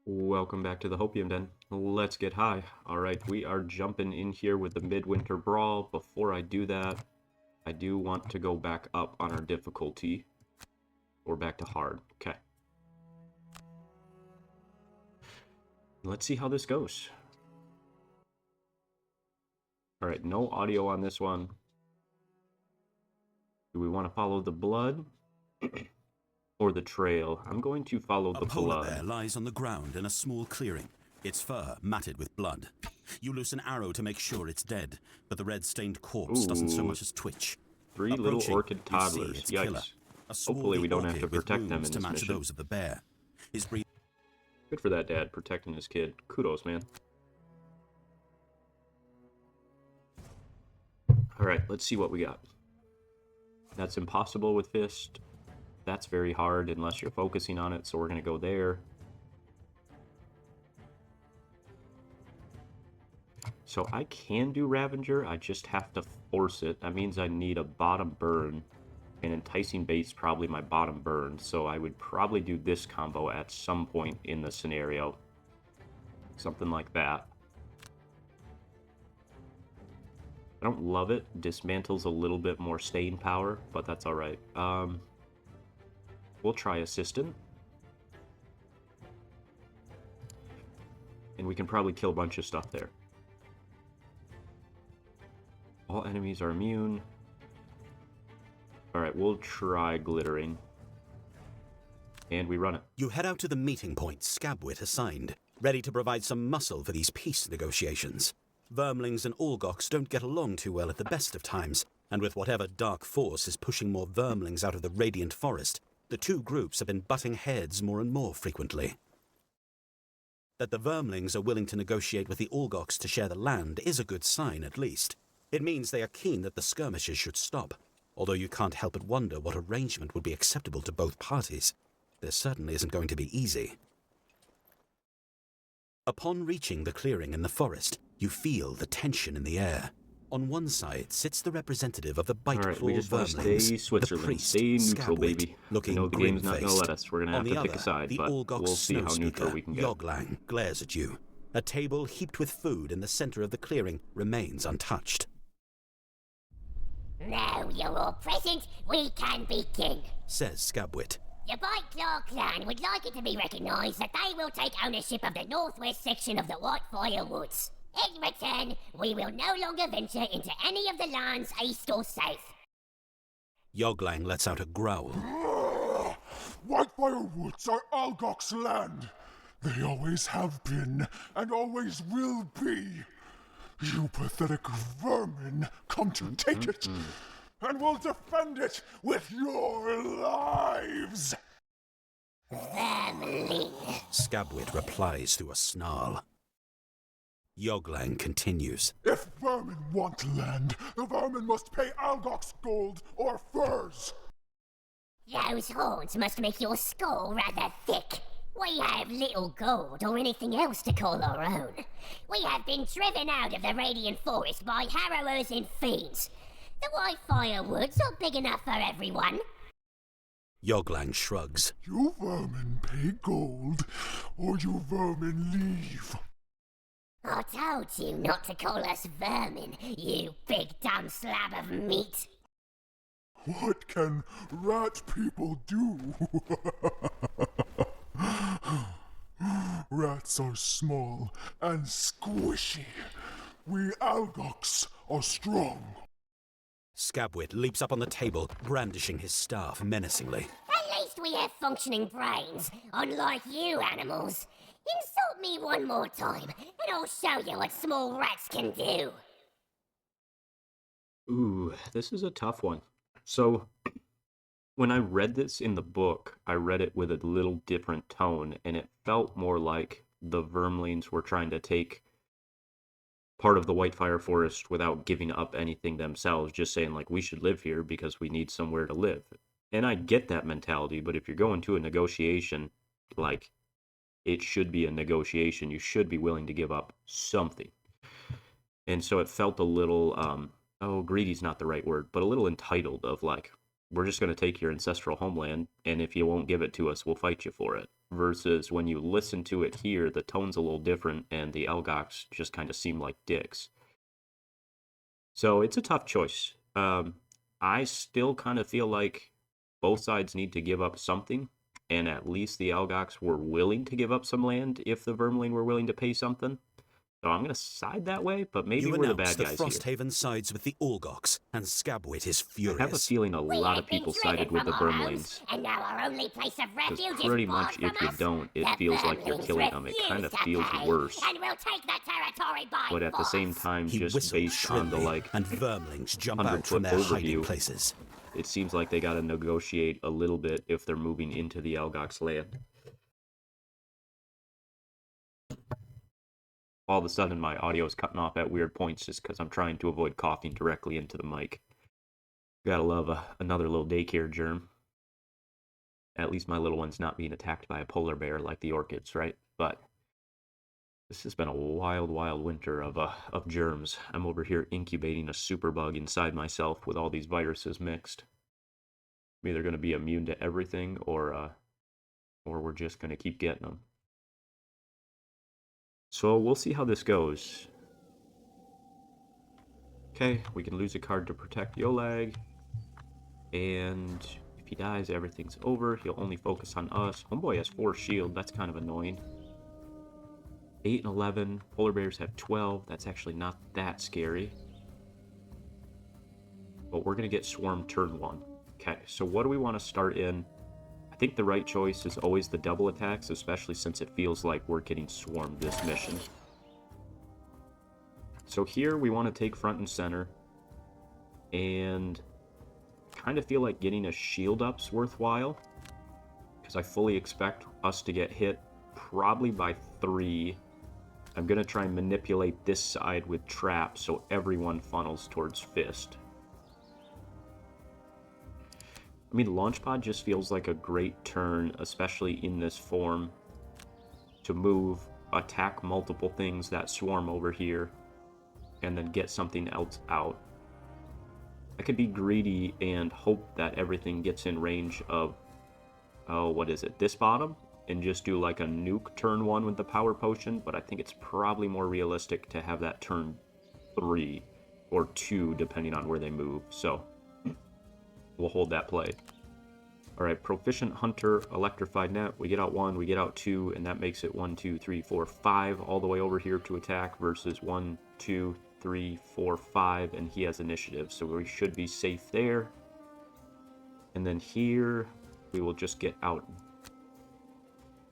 Welcome back to the Hopium Den. Let's get high. Alright, we are jumping in here with the Midwinter Brawl. Before I do that, I do want to go back up on our difficulty. Or back to hard. Okay. Let's see how this goes. Alright, no audio on this one. Do we want to follow the blood? Or the trail? I'm going to follow the blood. A polar bear lies on the ground in a small clearing, its fur matted with blood. You loose an arrow to make sure it's dead, but the red-stained corpse doesn't so much as twitch. Three little orchid toddlers. Yikes. Hopefully we don't have to protect them in this mission. Those of the bear. Good for that dad, protecting his kid. Kudos, man. Alright, let's see what we got. That's impossible with Fist. That's very hard unless you're focusing on it, so we're going to go there. So I can do Ravager, I just have to force it. That means I need a bottom burn, and Enticing Bait's probably my bottom burn, so I would probably do this combo at some point in the scenario. Something like that. I don't love it. Dismantle's a little bit more staying power, but that's alright. We'll try Assistant. And we can probably kill a bunch of stuff there. All enemies are immune. Alright, we'll try Glittering. And we run it. You head out to the meeting point Scabwit assigned, ready to provide some muscle for these peace negotiations. Vermlings and Allgox don't get along too well at the best of times, and with whatever dark force is pushing more Vermlings out of the Radiant Forest, the two groups have been butting heads more and more frequently. That the Vermlings are willing to negotiate with the Allgox to share the land is a good sign, at least. It means they are keen that the skirmishes should stop, although you can't help but wonder what arrangement would be acceptable to both parties. There certainly isn't going to be easy. Upon reaching the clearing in the forest, you feel the tension in the air. On one side sits the representative of the bite-clawed Vermlings, the priest, stay neutral, Scabwit, baby. looking I know the game's not going to grim-faced. let us. We're going to have to pick a side, but we'll see how neutral we can get. Yolang glares at you. A table heaped with food in the center of the clearing remains untouched. Now you're all present, we can begin, says Scabwit. The Bite-Claw clan would like it to be recognised that they will take ownership of the northwest section of the Whitefire Woods. In return, we will no longer venture into any of the lands east or south. Yolang lets out a growl. Whitefire Woods are Algok's land. They always have been, and always will be. You pathetic vermin come to take it, and will defend it with your lives! Vermling, Scabwit replies through a snarl. Yolang continues. If vermin want land, the vermin must pay Algok's gold or furs. those horns must make your skull rather thick. We have little gold or anything else to call our own. We have been driven out of the Radiant Forest by harrowers and fiends. The Whitefire Woods are big enough for everyone. Yolang shrugs. You vermin pay gold, or you vermin leave. I told you not to call us vermin, you big dumb slab of meat. What can rat people do? Rats are small and squishy. We Algox are strong. Scabwit leaps up on the table, brandishing his staff menacingly. At least we have functioning brains, unlike you animals. Insult me one more time, and I'll show you what small rats can do. Ooh, this is a tough one. So, when I read this in the book, I read it with a little different tone, and it felt more like the Vermlings were trying to take part of the Whitefire Forest without giving up anything themselves, just saying, like, we should live here because we need somewhere to live. And I get that mentality, but if you're going to a negotiation, like, it should be a negotiation. You should be willing to give up something. And so it felt a little, greedy's not the right word, but a little entitled of, like, we're just going to take your ancestral homeland, and if you won't give it to us, we'll fight you for it. Versus when you listen to it here, the tone's a little different, and the Elgox just kind of seem like dicks. So it's a tough choice. I still kind of feel like both sides need to give up something, and at least the Elgox were willing to give up some land if the Vermling were willing to pay something. So I'm going to side that way, but maybe we're the bad guys here. Frosthaven sides with the Orgox, and Scabwit is furious. I have a feeling a lot of people sided with the Vermlings. And now our only place of refuge pretty is much if you don't, it feels like you're killing them. It kind of feels worse. And we'll take the territory by but at the same time, just based on the and Vermlings jump 100 out from foot their hiding overview, places. It seems like they got to negotiate a little bit if they're moving into the Elgox land. All of a sudden, my audio is cutting off at weird points just because I'm trying to avoid coughing directly into the mic. Gotta love another little daycare germ. At least my little one's not being attacked by a polar bear like the orchids, right? But this has been a wild, wild winter of germs. I'm over here incubating a superbug inside myself with all these viruses mixed. I'm either going to be immune to everything, or we're just going to keep getting them. So we'll see how this goes. Okay, we can lose a card to protect Yolang. And if he dies, everything's over. He'll only focus on us. Homeboy has 4 shield. That's kind of annoying. 8 and 11. Polar bears have 12. That's actually not that scary. But we're going to get swarmed turn 1. Okay, so what do we want to start in? I think the right choice is always the double attacks, especially since it feels like we're getting swarmed this mission. So here we want to take front and center. And kind of feel like getting a shield up's worthwhile. Because I fully expect us to get hit probably by 3. I'm going to try and manipulate this side with traps so everyone funnels towards fist. I mean, Launchpad just feels like a great turn, especially in this form, to move, attack multiple things that swarm over here, and then get something else out. I could be greedy and hope that everything gets in range of, oh, what is it, this bottom? And just do like a nuke turn 1 with the power potion, but I think it's probably more realistic to have that turn 3 or 2, depending on where they move. So we'll hold that play. Alright, Proficient Hunter, Electrified Net. We get out 1, we get out 2, and that makes it 1, 2, 3, 4, 5 all the way over here to attack versus 1, 2, 3, 4, 5, and he has initiative, so we should be safe there. And then here, we will just get out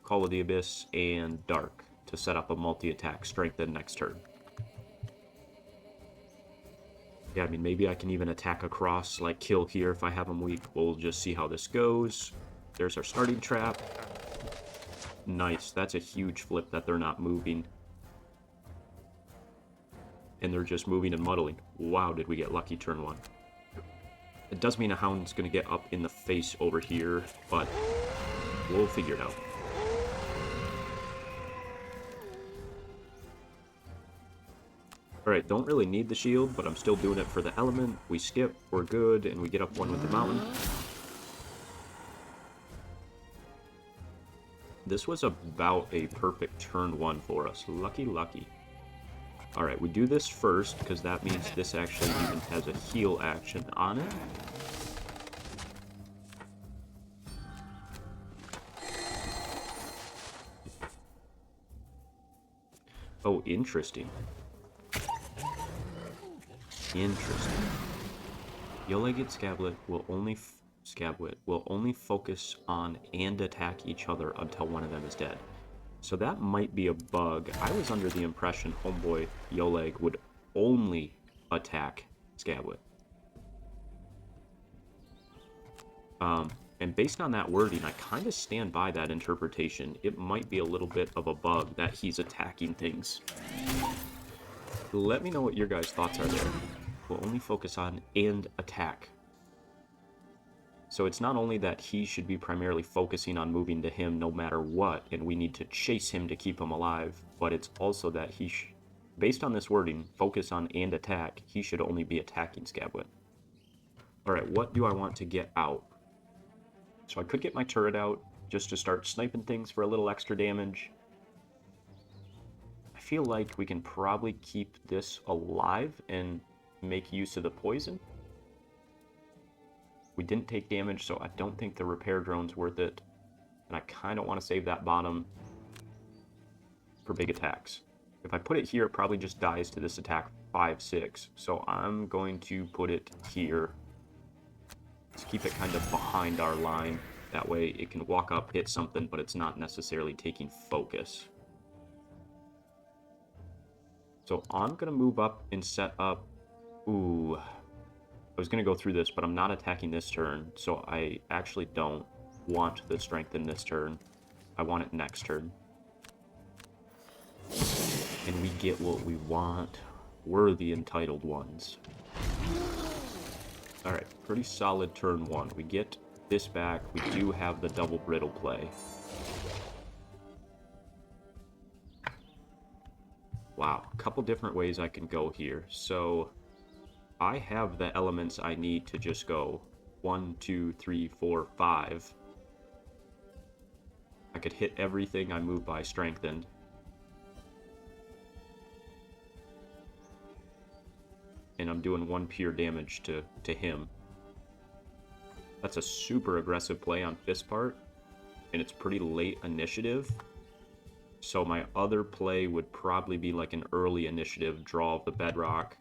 Call of the Abyss and Dark to set up a multi-attack strengthen next turn. Yeah, I mean, maybe I can even attack across, like kill here if I have them weak. We'll just see how this goes. There's our starting trap. Nice, that's a huge flip that they're not moving. And they're just moving and muddling. Wow, did we get lucky turn 1. It does mean a hound's going to get up in the face over here, but we'll figure it out. Alright, don't really need the shield, but I'm still doing it for the element. We skip, we're good, and we get up 1 with the mountain. This was about a perfect turn 1 for us. Lucky, lucky. Alright, we do this first, because that means this actually even has a heal action on it. Oh, interesting. Interesting. Yolang Scabwit will only focus on and attack each other until one of them is dead. So that might be a bug. I was under the impression homeboy Yolang would only attack Scabwit. And based on that wording, I kind of stand by that interpretation. It might be a little bit of a bug that he's attacking things. Let me know what your guys' thoughts are there. We'll only focus on and attack. So it's not only that he should be primarily focusing on moving to him no matter what, and we need to chase him to keep him alive, but it's also that he based on this wording, focus on and attack, he should only be attacking Scabwit. Alright, what do I want to get out? So I could get my turret out just to start sniping things for a little extra damage. I feel like we can probably keep this alive and make use of the poison. We didn't take damage, so I don't think the repair drone's worth it. And I kind of want to save that bottom for big attacks. If I put it here, it probably just dies to this attack 5-6. So I'm going to put it here. Let's keep it kind of behind our line. That way it can walk up, hit something, but it's not necessarily taking focus. So I'm going to move up and set up... Ooh. I was going to go through this, but I'm not attacking this turn. So I actually don't want the strength in this turn. I want it next turn. And we get what we want. We're the entitled ones. Alright, pretty solid turn one. We get this back. We do have the double brittle play. Wow, a couple different ways I can go here. So I have the elements I need to just go 1, 2, 3, 4, 5. I could hit everything I move by strengthened. And I'm doing 1 pure damage to him. That's a super aggressive play on Fist's part, and it's pretty late initiative. So my other play would probably be like an early initiative, draw of the bedrock.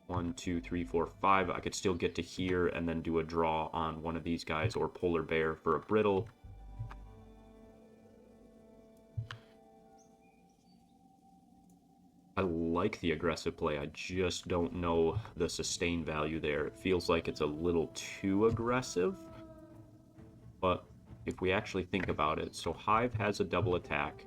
1, 2, 3, 4, 5. I could still get to here and then do a draw on one of these guys, or polar bear for a brittle. I like the aggressive play, I just don't know the sustain value there. It feels like it's a little too aggressive. But if we actually think about it, so Hive has a double attack.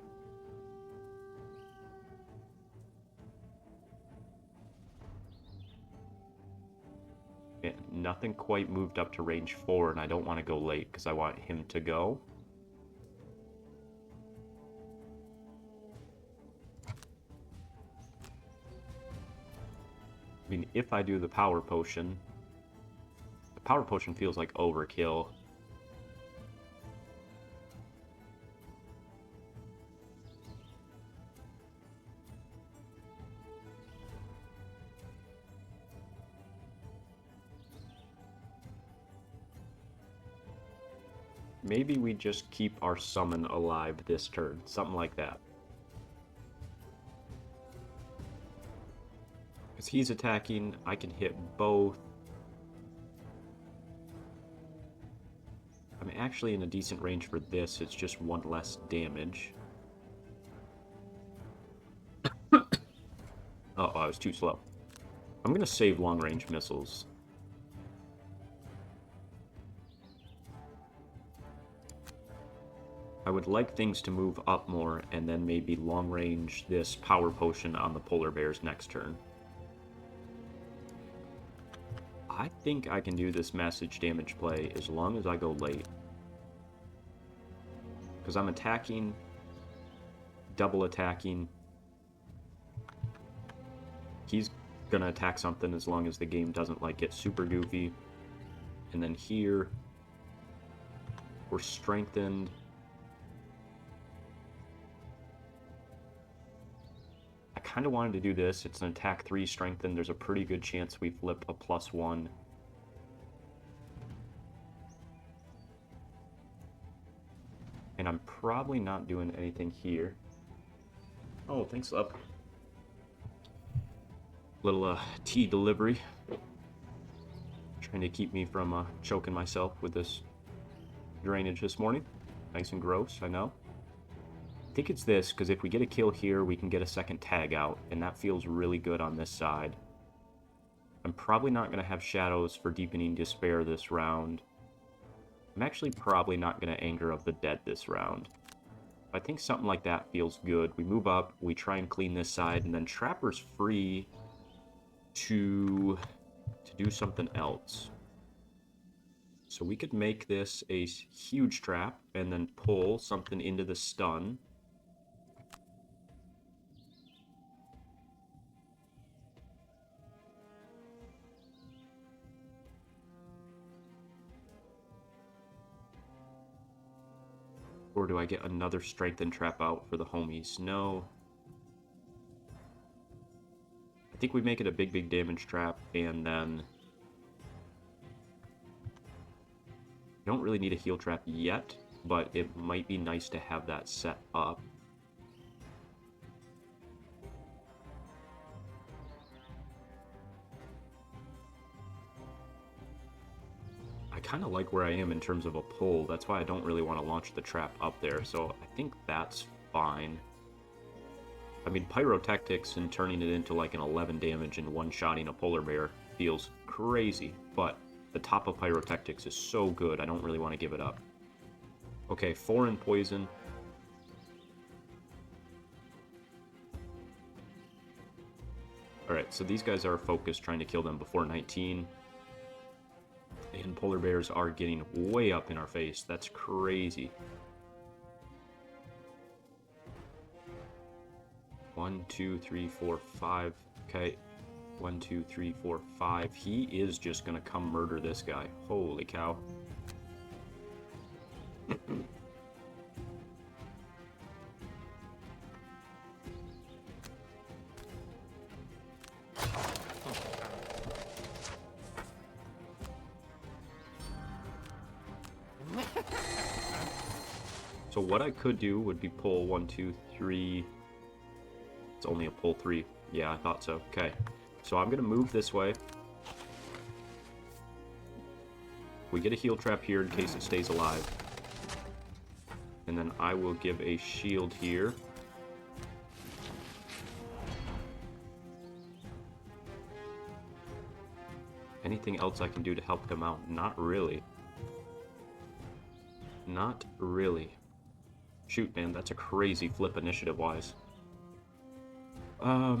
Yeah, nothing quite moved up to range 4, and I don't want to go late because I want him to go. I mean, if I do the power potion feels like overkill. Maybe we just keep our summon alive this turn, something like that. Because he's attacking, I can hit both. I'm actually in a decent range for this, it's just 1 less damage. Uh-oh, I was too slow. I'm going to save long-range missiles. I would like things to move up more, and then maybe long-range this power potion on the polar bears next turn. I think I can do this message damage play as long as I go late. Because I'm attacking, double attacking. He's gonna attack something as long as the game doesn't like get super goofy. And then here, we're strengthened. I kind of wanted to do this. It's an attack 3 strengthened. There's a pretty good chance we flip a +1. And I'm probably not doing anything here. Oh, thanks, love. Little tea delivery. Trying to keep me from choking myself with this drainage this morning. Nice and gross, I know. I think it's this, because if we get a kill here, we can get a second tag out, and that feels really good on this side. I'm probably not going to have shadows for Deepening Despair this round. I'm actually probably not going to Anger of the Dead this round. I think something like that feels good. We move up, we try and clean this side, and then Trapper's free to do something else. So we could make this a huge trap, and then pull something into the stun. Or do I get another strengthen trap out for the homies? No. I think we make it a big damage trap, and then... We don't really need a heal trap yet, but it might be nice to have that set up. I kind of like where I am in terms of a pull. That's why I don't really want to launch the trap up there, so I think that's fine. I mean, pyrotactics and turning it into like an 11 damage and one-shotting a polar bear feels crazy, but the top of pyrotactics is so good, I don't really want to give it up. Okay, 4 in poison. Alright, so these guys are focused, trying to kill them before 19. And polar bears are getting way up in our face. That's crazy. 1, 2, 3, 4, 5. Okay. 1, 2, 3, 4, 5. He is just gonna come murder this guy. Holy cow. So what I could do would be pull 1, 2, 3. It's only a pull 3. Yeah, I thought so. Okay. So I'm going to move this way. We get a heal trap here in case it stays alive. And then I will give a shield here. Anything else I can do to help them out? Not really. Not really. Shoot, man, that's a crazy flip initiative-wise. I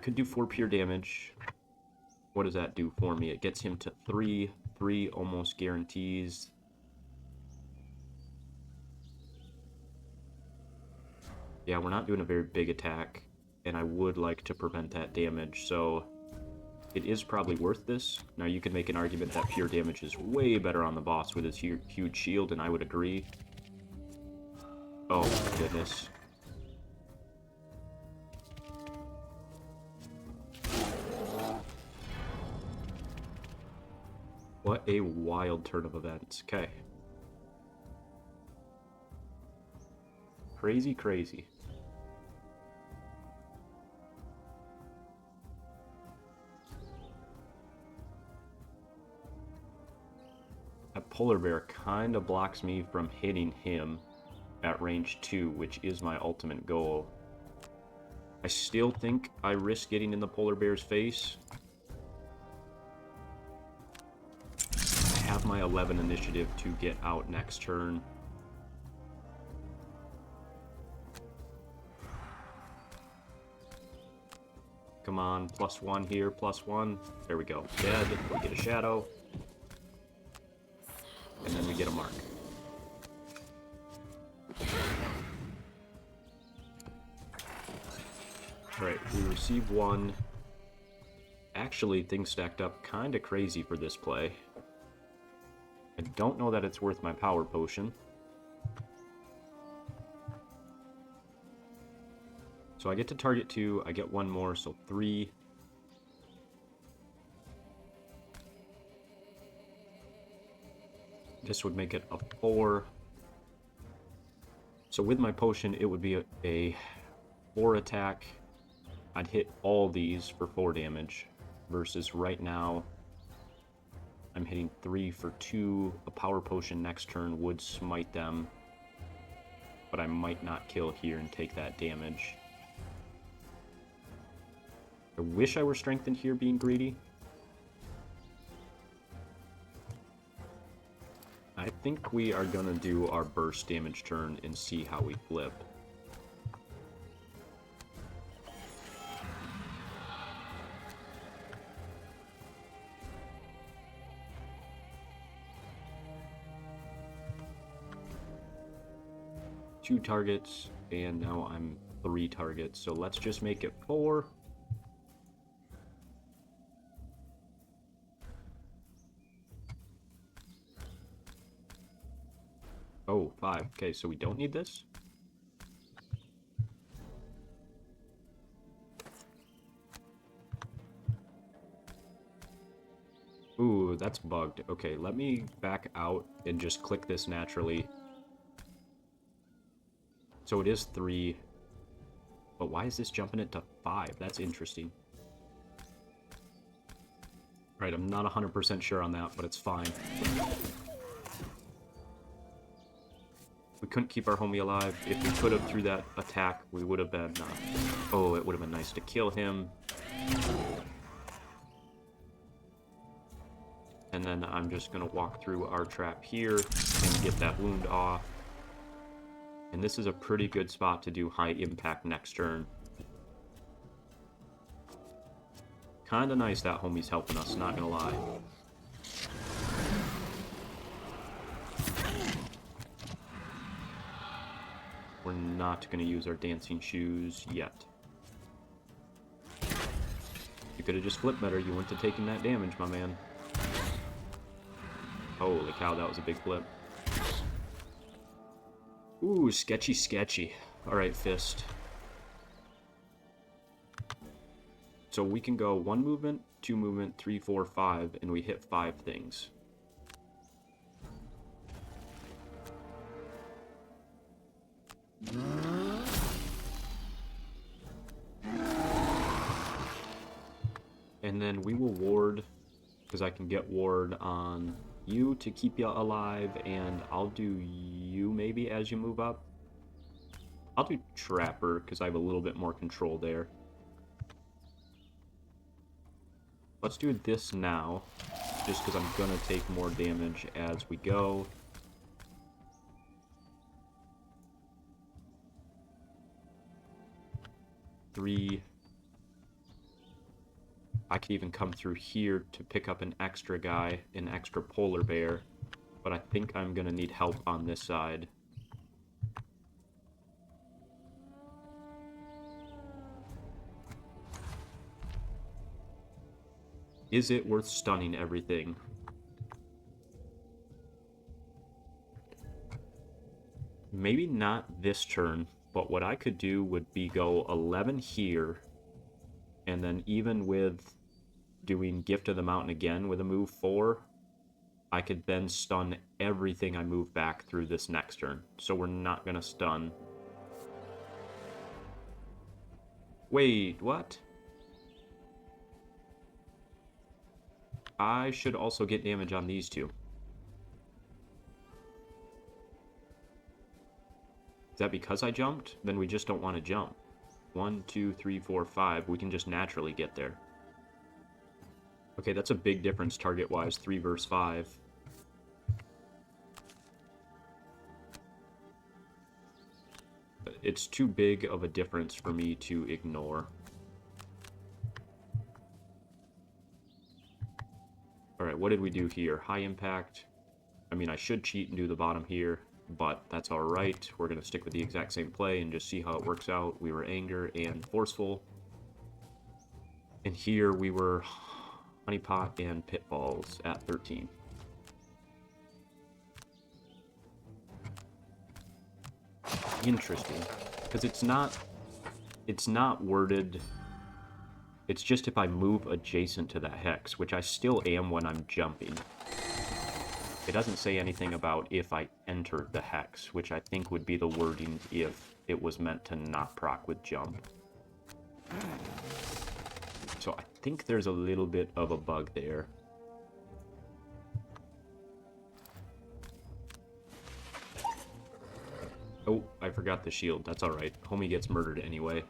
could do 4 pure damage. What does that do for me? It gets him to 3. 3 almost guarantees. Yeah, we're not doing a very big attack, and I would like to prevent that damage, so it is probably worth this. Now, you can make an argument that pure damage is way better on the boss with his huge shield, and I would agree. Oh, my goodness. What a wild turn of events. Okay. Crazy, crazy. That polar bear kind of blocks me from hitting him at range 2, which is my ultimate goal. I still think I risk getting in the polar bear's face. I have my 11 initiative to get out next turn. Come on, +1 here, +1. There we go. Dead. We get a shadow. And then we get a mark. Alright, we receive 1. Actually, things stacked up kind of crazy for this play. I don't know that it's worth my power potion. So I get to target 2, I get 1 more, so 3. This would make it a 4. So with my potion, it would be a 4 attack. I'd hit all these for 4 damage, versus right now, I'm hitting 3 for 2. A power potion next turn would smite them, but I might not kill here and take that damage. I wish I were strengthened here, being greedy. I think we are gonna do our burst damage turn and see how we flip. Two targets, and now I'm 3 targets, so let's just make it 4. Oh, 5. Okay, so we don't need this? Ooh, that's bugged. Okay, let me back out and just click this naturally. So it is 3. But why is this jumping it to 5? That's interesting. Right, I'm not 100% sure on that, but it's fine. We couldn't keep our homie alive. If we could have through that attack, we would have been... oh, it would have been nice to kill him. And then I'm just going to walk through our trap here and get that wound off. And this is a pretty good spot to do high impact next turn. Kinda nice that homie's helping us, not gonna lie. We're not gonna use our dancing shoes yet. You could have just flipped better, you wouldn't have taken that damage, my man. Holy cow, that was a big flip. Ooh, sketchy, sketchy. Alright, Fist. So we can go 1 movement, 2 movement, 3, 4, 5, and we hit 5 things. And then we will ward, because I can get ward on you to keep you alive, and I'll do you maybe as you move up. I'll do Trapper, because I have a little bit more control there. Let's do this now, just because I'm going to take more damage as we go. Three. I could even come through here to pick up an extra guy, an extra polar bear, but I think I'm going to need help on this side. Is it worth stunning everything? Maybe not this turn, but what I could do would be go 11 here, and then even with doing Gift of the Mountain again with a move 4, I could then stun everything I move back through this next turn. So we're not going to stun. Wait, what? I should also get damage on these two. Is that because I jumped? Then we just don't want to jump. 1, 2, 3, 4, 5. We can just naturally get there. Okay, that's a big difference target-wise. 3 versus 5. It's too big of a difference for me to ignore. Alright, what did we do here? High impact. I mean, I should cheat and do the bottom here, but that's alright. We're going to stick with the exact same play and just see how it works out. We were anger and forceful. And here we were honeypot and pitballs at 13. Interesting, because it's not worded. It's just if I move adjacent to that hex, which I still am when I'm jumping. It doesn't say anything about if I enter the hex, which I think would be the wording if it was meant to not proc with jump. So I think there's a little bit of a bug there. Oh, I forgot the shield. That's alright. Homie gets murdered anyway.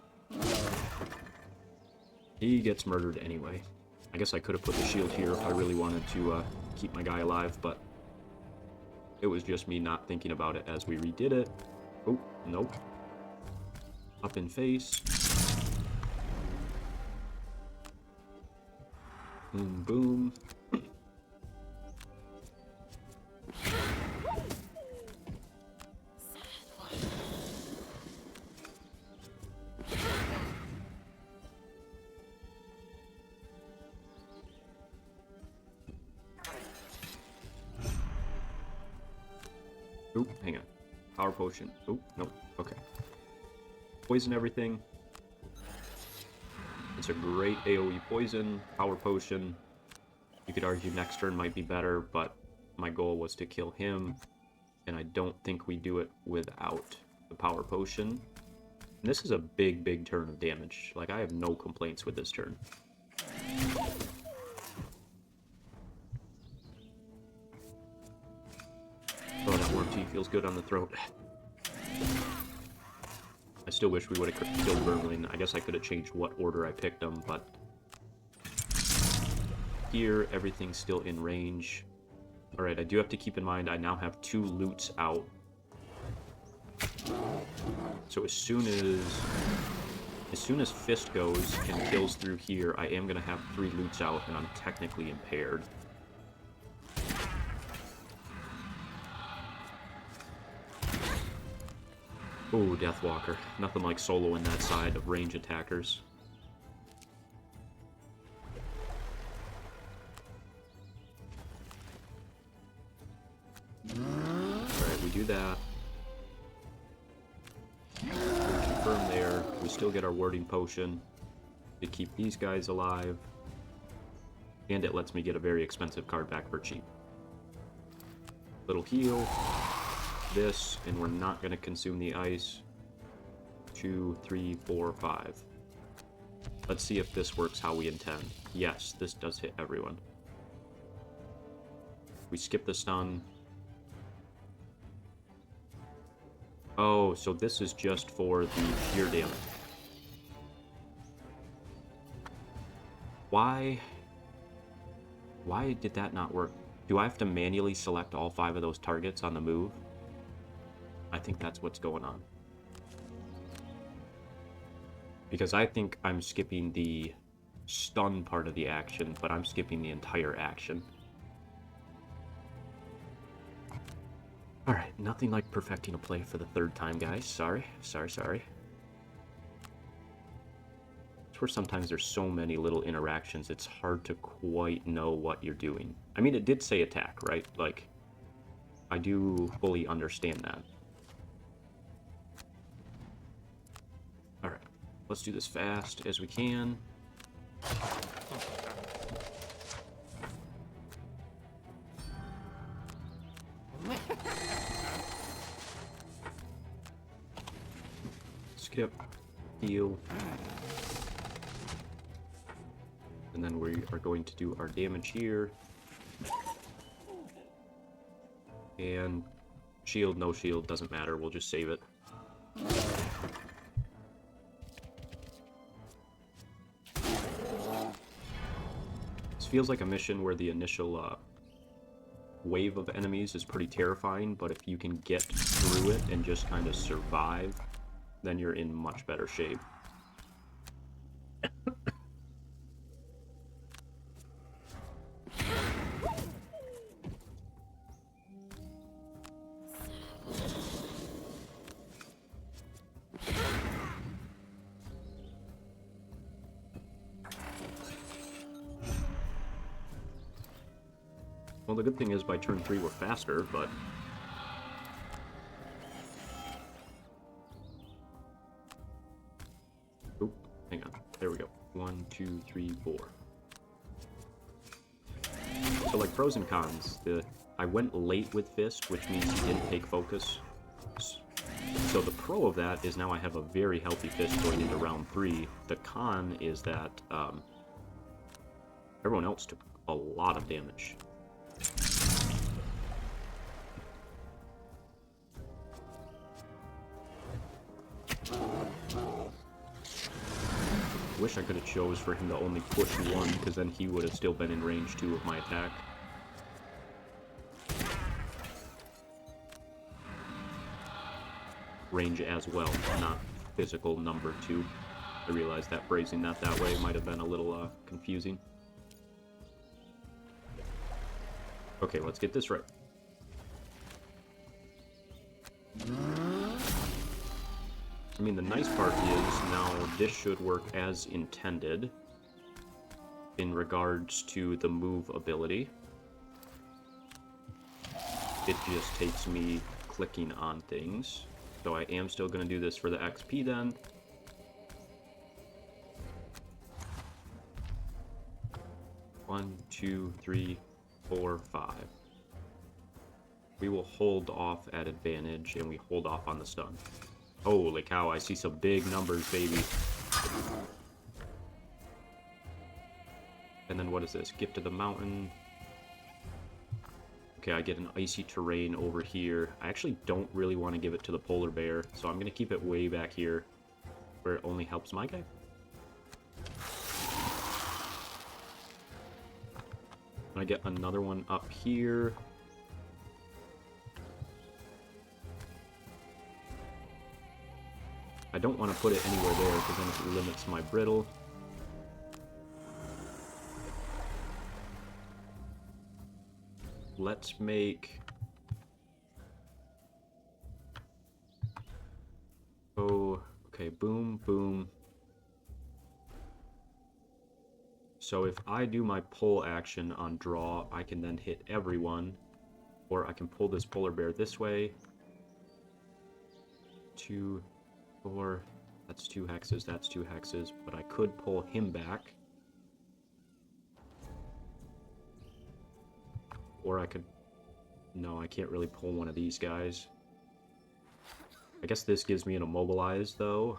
He gets murdered anyway. I guess I could have put the shield here if I really wanted to keep my guy alive, but it was just me not thinking about it as we redid it. Oh, nope. Up in face. Boom, boom. Oop, hang on. Power potion. Oop, nope. Okay. Poison everything. It's a great AoE poison. Power potion. You could argue next turn might be better, but my goal was to kill him, and I don't think we do it without the power potion. And this is a big, big turn of damage. Like, I have no complaints with this turn. Oh, that worm tea feels good on the throat. I still wish we would have killed Vermling. I guess I could have changed what order I picked them, but... Here, everything's still in range. Alright, I do have to keep in mind I now have 2 loots out. So as soon as Fist goes and kills through here, I am going to have 3 loots out, and I'm technically impaired. Ooh, Deathwalker. Nothing like soloing that side of range attackers. Alright, we do that. Confirm there. We still get our warding potion to keep these guys alive. And it lets me get a very expensive card back for cheap. Little heal. This, and we're not going to consume the ice. 2, 3, 4, 5. Let's see if this works how we intend. Yes, this does hit everyone. We skip the stun. Oh, so this is just for the sheer damage. Why did that not work? Do I have to manually select all 5 of those targets on the move? I think that's what's going on. Because I think I'm skipping the stun part of the action, but I'm skipping the entire action. Alright, nothing like perfecting a play for the 3rd time, guys. Sorry. It's where sometimes there's so many little interactions, it's hard to quite know what you're doing. I mean, it did say attack, right? Like, I do fully understand that. Alright, let's do this fast as we can. Skip, heal, and then we are going to do our damage here. And shield, no shield, doesn't matter, we'll just save it. This feels like a mission where the initial wave of enemies is pretty terrifying, but if you can get through it and just kind of survive, then you're in much better shape. Well, the good thing is by turn 3 we're faster, but... Oop, hang on. There we go. 1, 2, 3, 4. So, like, pros and cons. I went late with Fist, which means he didn't take focus. So the pro of that is now I have a very healthy Fist going into round 3. The con is that everyone else took a lot of damage. Wish I could have chose for him to only push 1, because then he would have still been in range 2 of my attack. Range as well, not physical number 2. I realized that phrasing that way might have been a little confusing. Okay, let's get this right. I mean, the nice part is now this should work as intended in regards to the move ability. It just takes me clicking on things. So I am still going to do this for the XP then. One, two, three, 4, 5. We will hold off at advantage, and we hold off on the stun. Holy cow, I see some big numbers, baby. And then what is this? Gift of the Mountain. Okay, I get an icy terrain over here. I actually don't really want to give it to the polar bear, so I'm going to keep it way back here, where it only helps my guy. I get another one up here. I don't want to put it anywhere there, because then it limits my brittle. Let's make... Oh, okay, boom, boom. So if I do my pull action on draw, I can then hit everyone. Or I can pull this polar bear this way. 2, 4, that's 2 hexes, that's 2 hexes. But I could pull him back. Or I could... No, I can't really pull one of these guys. I guess this gives me an immobilize, though.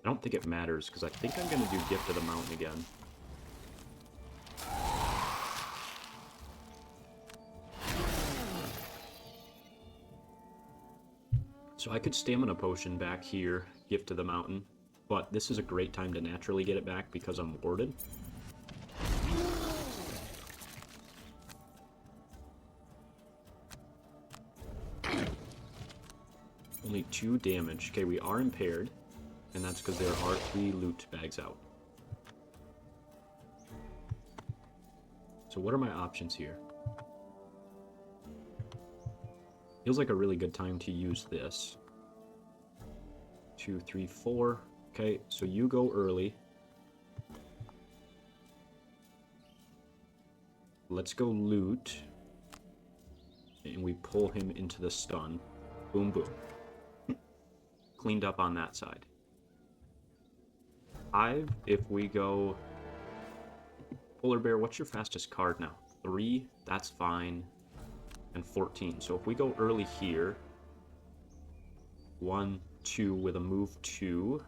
I don't think it matters, because I think I'm going to do Gift of the Mountain again. So I could Stamina Potion back here, Gift of the Mountain. But this is a great time to naturally get it back because I'm warded. Only 2 damage. Okay, we are impaired. And that's because there are 3 loot bags out. So what are my options here? Feels like a really good time to use this. 2, 3, 4. Okay, so you go early. Let's go loot. And we pull him into the stun. Boom, boom. Cleaned up on that side. 5, if we go... Polar Bear, what's your fastest card now? 3, that's fine. And 14. So if we go early here... 1, 2 with a move 2...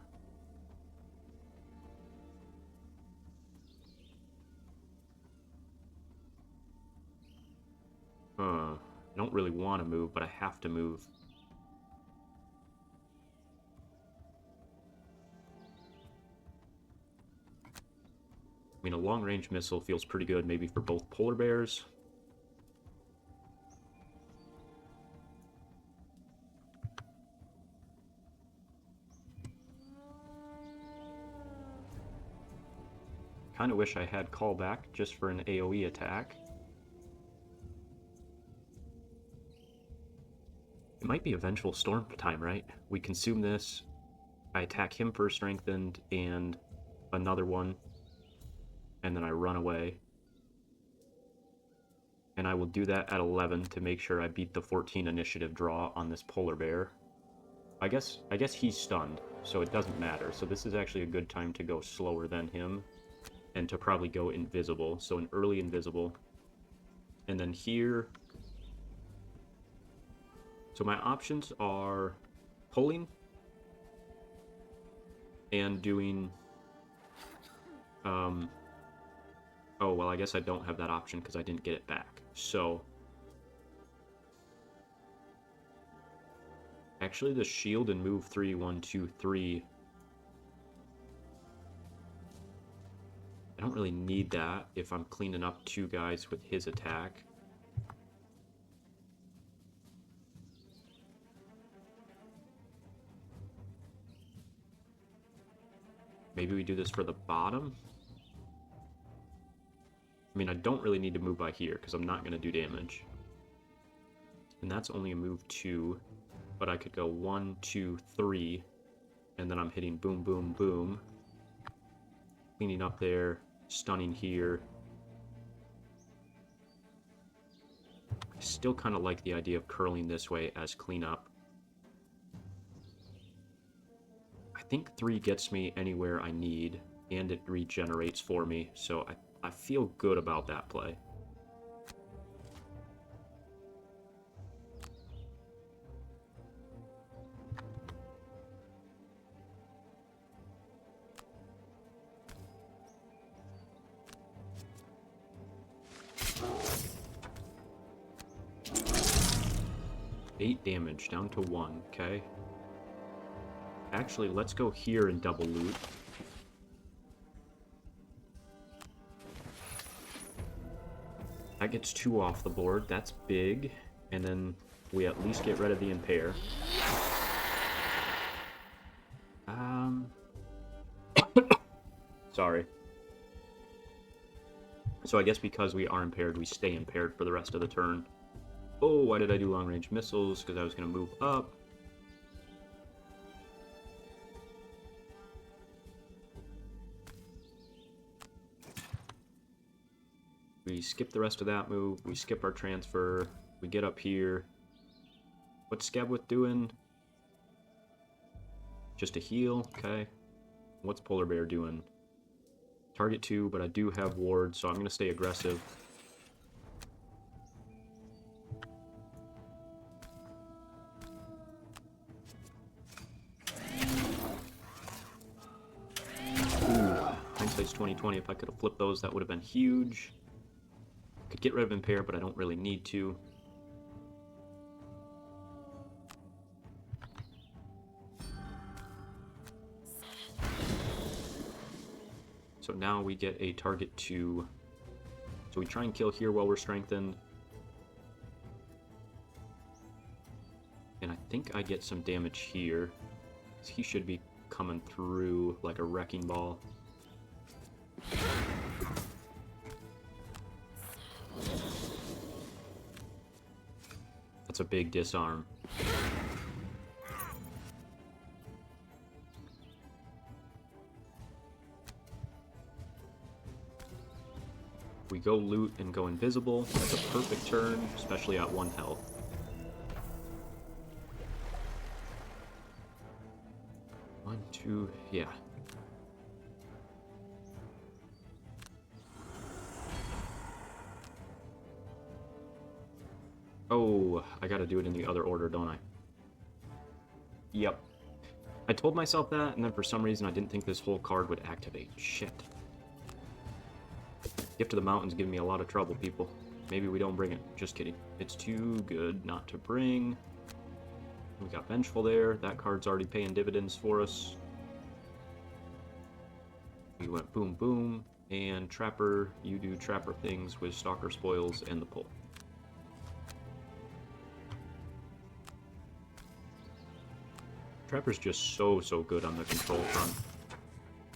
I don't really want to move, but I have to move. I mean, a long-range missile feels pretty good, maybe for both polar bears. Kind of wish I had callback just for an AoE attack. It might be a Vengeful Storm time, right? We consume this, I attack him for strengthened, and another one, and then I run away. And I will do that at 11 to make sure I beat the 14 initiative draw on this polar bear. I guess he's stunned, so it doesn't matter. So this is actually a good time to go slower than him, and to probably go invisible. So an early invisible. And then here... So my options are pulling and doing, oh, well, I guess I don't have that option because I didn't get it back. So, actually the shield and move 3, 1, 2, 3. I don't really need that if I'm cleaning up 2 guys with his attack. Maybe we do this for the bottom. I mean, I don't really need to move by here because I'm not going to do damage. And that's only a move 2. But I could go 1, 2, 3. And then I'm hitting boom, boom, boom. Cleaning up there. Stunning here. I still kind of like the idea of curling this way as cleanup. I think 3 gets me anywhere I need, and it regenerates for me, so I feel good about that play. Eight damage, down to 1, okay. Actually, let's go here and double loot. That gets 2 off the board, that's big. And then we at least get rid of the impair. Sorry. So I guess because we are impaired, we stay impaired for the rest of the turn. Oh, why did I do long-range missiles? Because I was going to move up. We skip the rest of that move. We skip our transfer. We get up here. What's Scabwith doing? Just a heal, okay. What's Polar Bear doing? Target 2, but I do have ward, so I'm going to stay aggressive. Hindsight's 20/20. If I could have flipped those, that would have been huge. Could get rid of impair, but I don't really need to. So now we get a target 2. So we try and kill here while we're strengthened. And I think I get some damage here. He should be coming through like a wrecking ball. That's a big disarm. We go loot and go invisible. That's a perfect turn, especially at 1 health. One, two, yeah. Oh, I gotta do it in the other order, don't I? Yep. I told myself that, and then for some reason I didn't think this whole card would activate. Shit. Gift of the Mountain's giving me a lot of trouble, people. Maybe we don't bring it. Just kidding. It's too good not to bring. We got Vengeful there. That card's already paying dividends for us. We went boom, boom. And Trapper, you do Trapper things with Stalker Spoils and the pull. Trapper's just so good on the control front.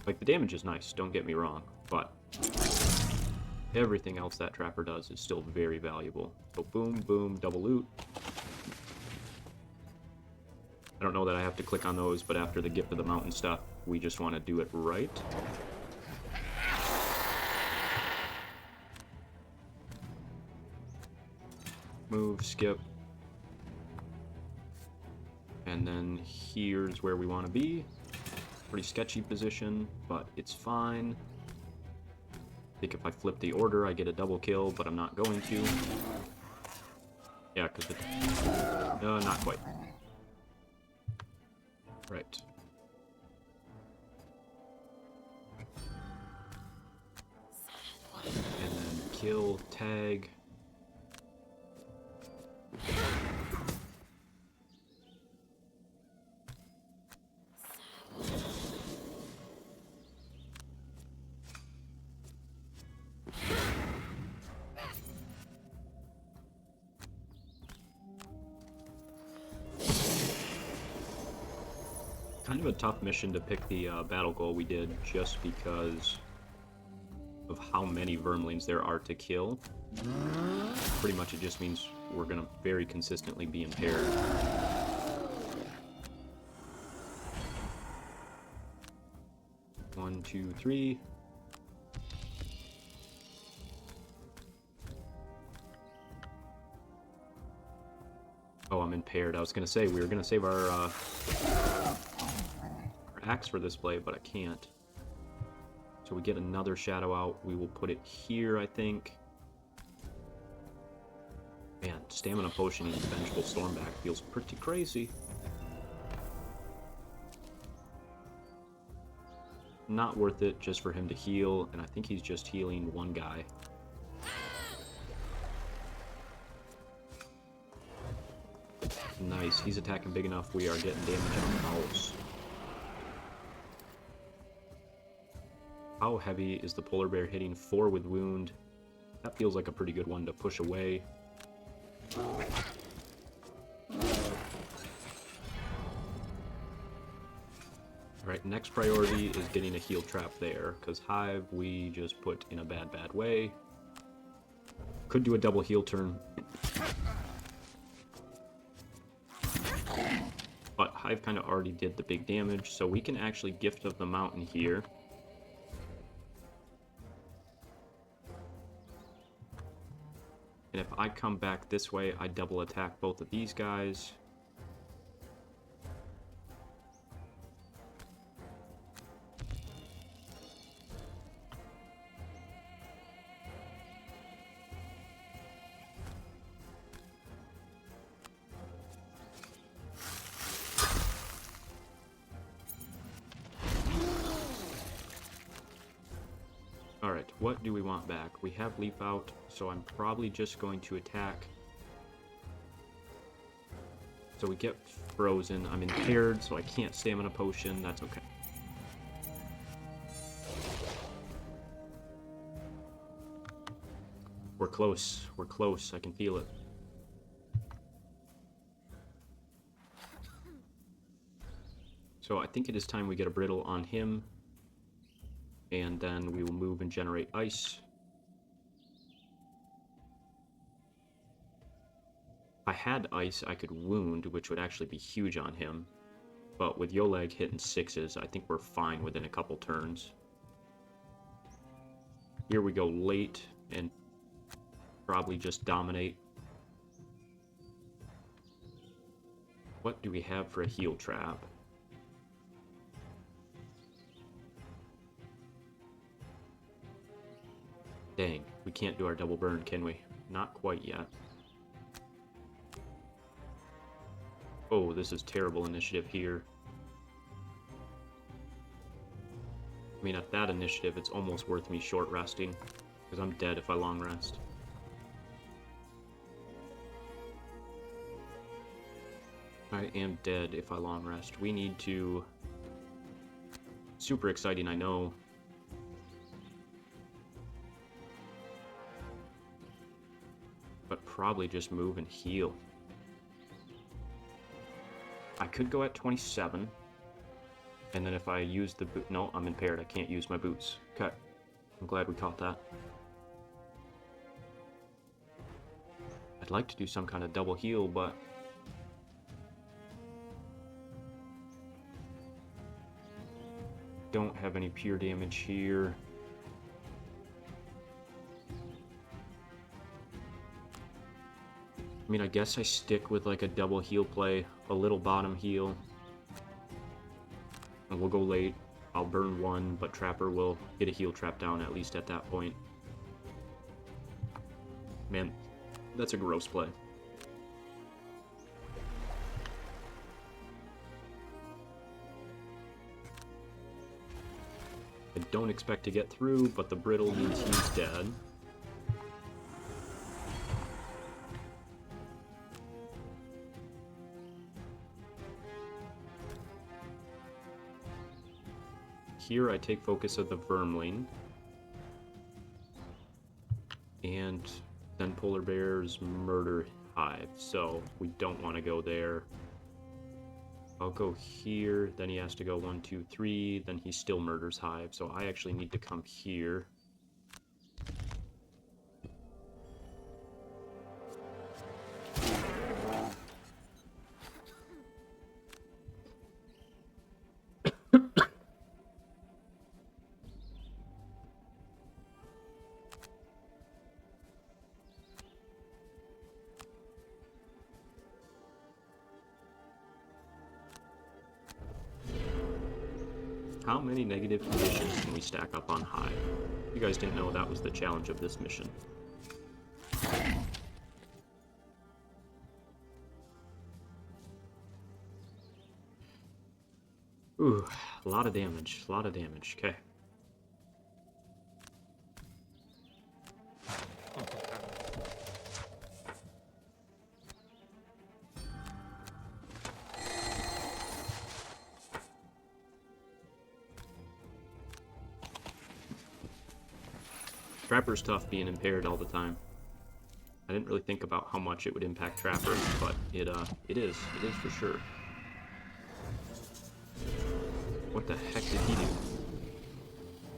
Like, the damage is nice, don't get me wrong, but everything else that Trapper does is still very valuable. So boom, boom, double loot. I don't know that I have to click on those, but after the Gift of the Mountain stuff, we just want to do it right. Move, skip. And then here's where we want to be. Pretty sketchy position, but it's fine. I think if I flip the order, I get a double kill, but I'm not going to. Yeah, because not quite. Right. And then kill, tag. Kind of a tough mission to pick the battle goal we did, just because of how many Vermlings there are to kill. Pretty much it just means we're going to very consistently be impaired. One, two, three. Oh, I'm impaired. I was going to say, we were going to save our axe for this play, but I can't. So we get another shadow out. We will put it here, I think. Man, stamina potion and vengeful stormback feels pretty crazy. Not worth it just for him to heal, and I think he's just healing one guy. Nice, he's attacking big enough. We are getting damage on the mouse. How heavy is the polar bear hitting? 4 with wound. That feels like a pretty good one to push away. Alright, next priority is getting a heal trap there, because Hive we just put in a bad way. Could do a double heal turn. But Hive kind of already did the big damage, so we can actually Gift of the Mountain here. And if I come back this way, I double attack both of these guys. Alright, what do we want back? We have Leap out, so I'm probably just going to attack. So we get frozen. I'm impaired, so I can't stamina potion. That's okay. We're close. We're close. I can feel it. So I think it is time we get a brittle on him. And then we will move and generate ice. If I had ice, I could wound, which would actually be huge on him. But with Yolang hitting 6s, I think we're fine within a couple turns. Here we go late and probably just dominate. What do we have for a heal trap? Dang, we can't do our double burn, can we? Not quite yet. Oh, this is terrible initiative here. I mean, at that initiative, it's almost worth me short resting, because I'm dead if I long rest. I am dead if I long rest. We need to... Super exciting, I know. But probably just move and heal. I could go at 27. And then if I use the boot... No, I'm impaired. I can't use my boots. Okay. I'm glad we caught that. I'd like to do some kind of double heal, but... don't have any pure damage here. I mean, I guess I stick with like a double heal play, a little bottom heal. And we'll go late. I'll burn 1, but Trapper will get a heal trap down at least at that point. Man, that's a gross play. I don't expect to get through, but the brittle means he's dead. Here I take focus of the Vermling. And then Polar Bears murder Hive, so we don't want to go there. I'll go here, then he has to go 1, 2, 3, then he still murders Hive, so I actually need to come here. How many negative conditions can we stack up on high? You guys didn't know that was the challenge of this mission. Ooh, a lot of damage, a lot of damage. Okay. Trapper's tough being impaired all the time. I didn't really think about how much it would impact Trapper, but it is for sure. What the heck did he do?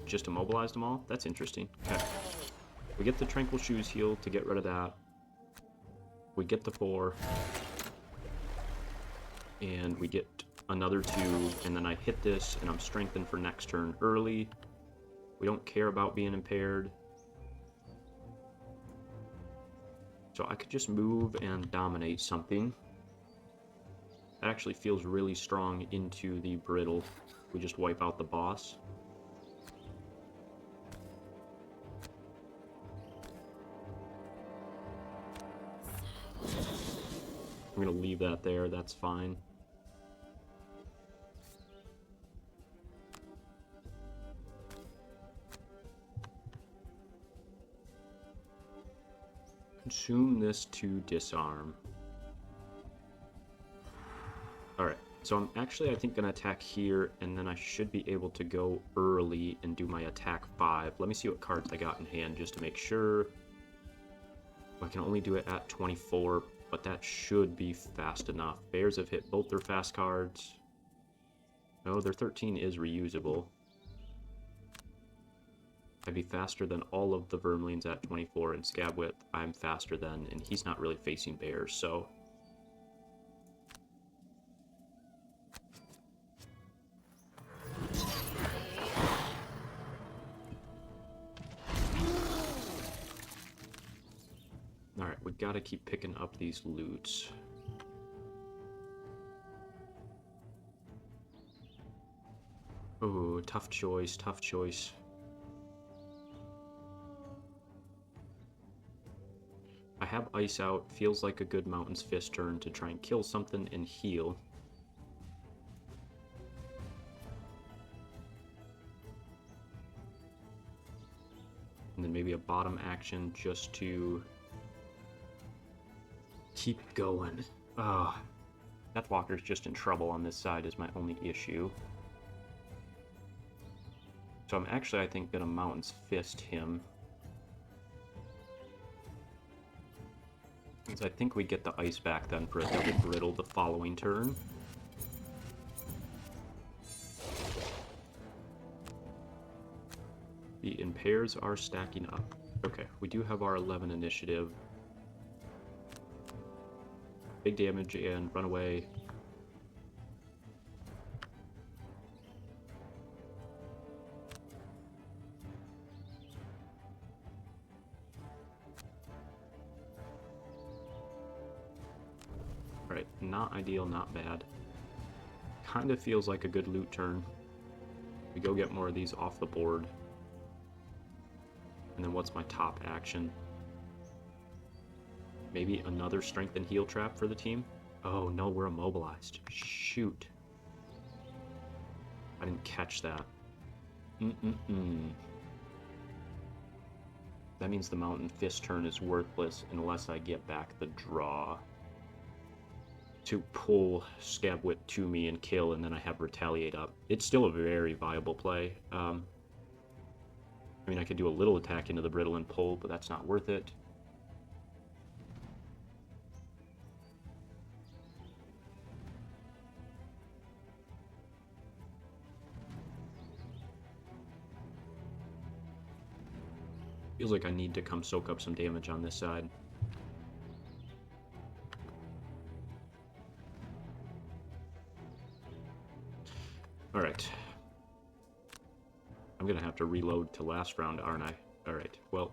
Just immobilized them all? That's interesting. Okay. We get the Tranquil Shoes heal to get rid of that. We get the 4. And we get another 2, and then I hit this, and I'm strengthened for next turn early. We don't care about being impaired. So I could just move and dominate something. That actually feels really strong into the brittle. We just wipe out the boss. I'm gonna leave that there, that's fine. Consume this to disarm. Alright, so I'm actually, I think, going to attack here, and then I should be able to go early and do my attack 5. Let me see what cards I got in hand just to make sure. I can only do it at 24, but that should be fast enough. Bears have hit both their fast cards. No, their 13 is reusable. I'd be faster than all of the Vermlings at 24, and Scabwit I'm faster than, and he's not really facing bears, so... Alright, we gotta keep picking up these loots. Oh, tough choice, tough choice. I have ice out, feels like a good Mountain's Fist turn to try and kill something and heal. And then maybe a bottom action just to keep going. Ah, Deathwalker's just in trouble on this side is my only issue. So I'm actually, I think, gonna Mountain's Fist him. Because I think we get the ice back then for a double brittle the following turn. The impairs are stacking up. Okay, we do have our 11 initiative. Big damage and run away. Alright, not ideal, not bad. Kind of feels like a good loot turn. We go get more of these off the board. And then what's my top action? Maybe another strength and heal trap for the team? Oh no, we're immobilized. Shoot. I didn't catch that. That means the Mountain Fist turn is worthless unless I get back the draw to pull Scabwit to me and kill, and then I have Retaliate up. It's still a very viable play. I mean, I could do a little attack into the brittle and pull, but that's not worth it. Feels like I need to come soak up some damage on this side. Alright. I'm gonna have to reload to last round, aren't I? Alright, well,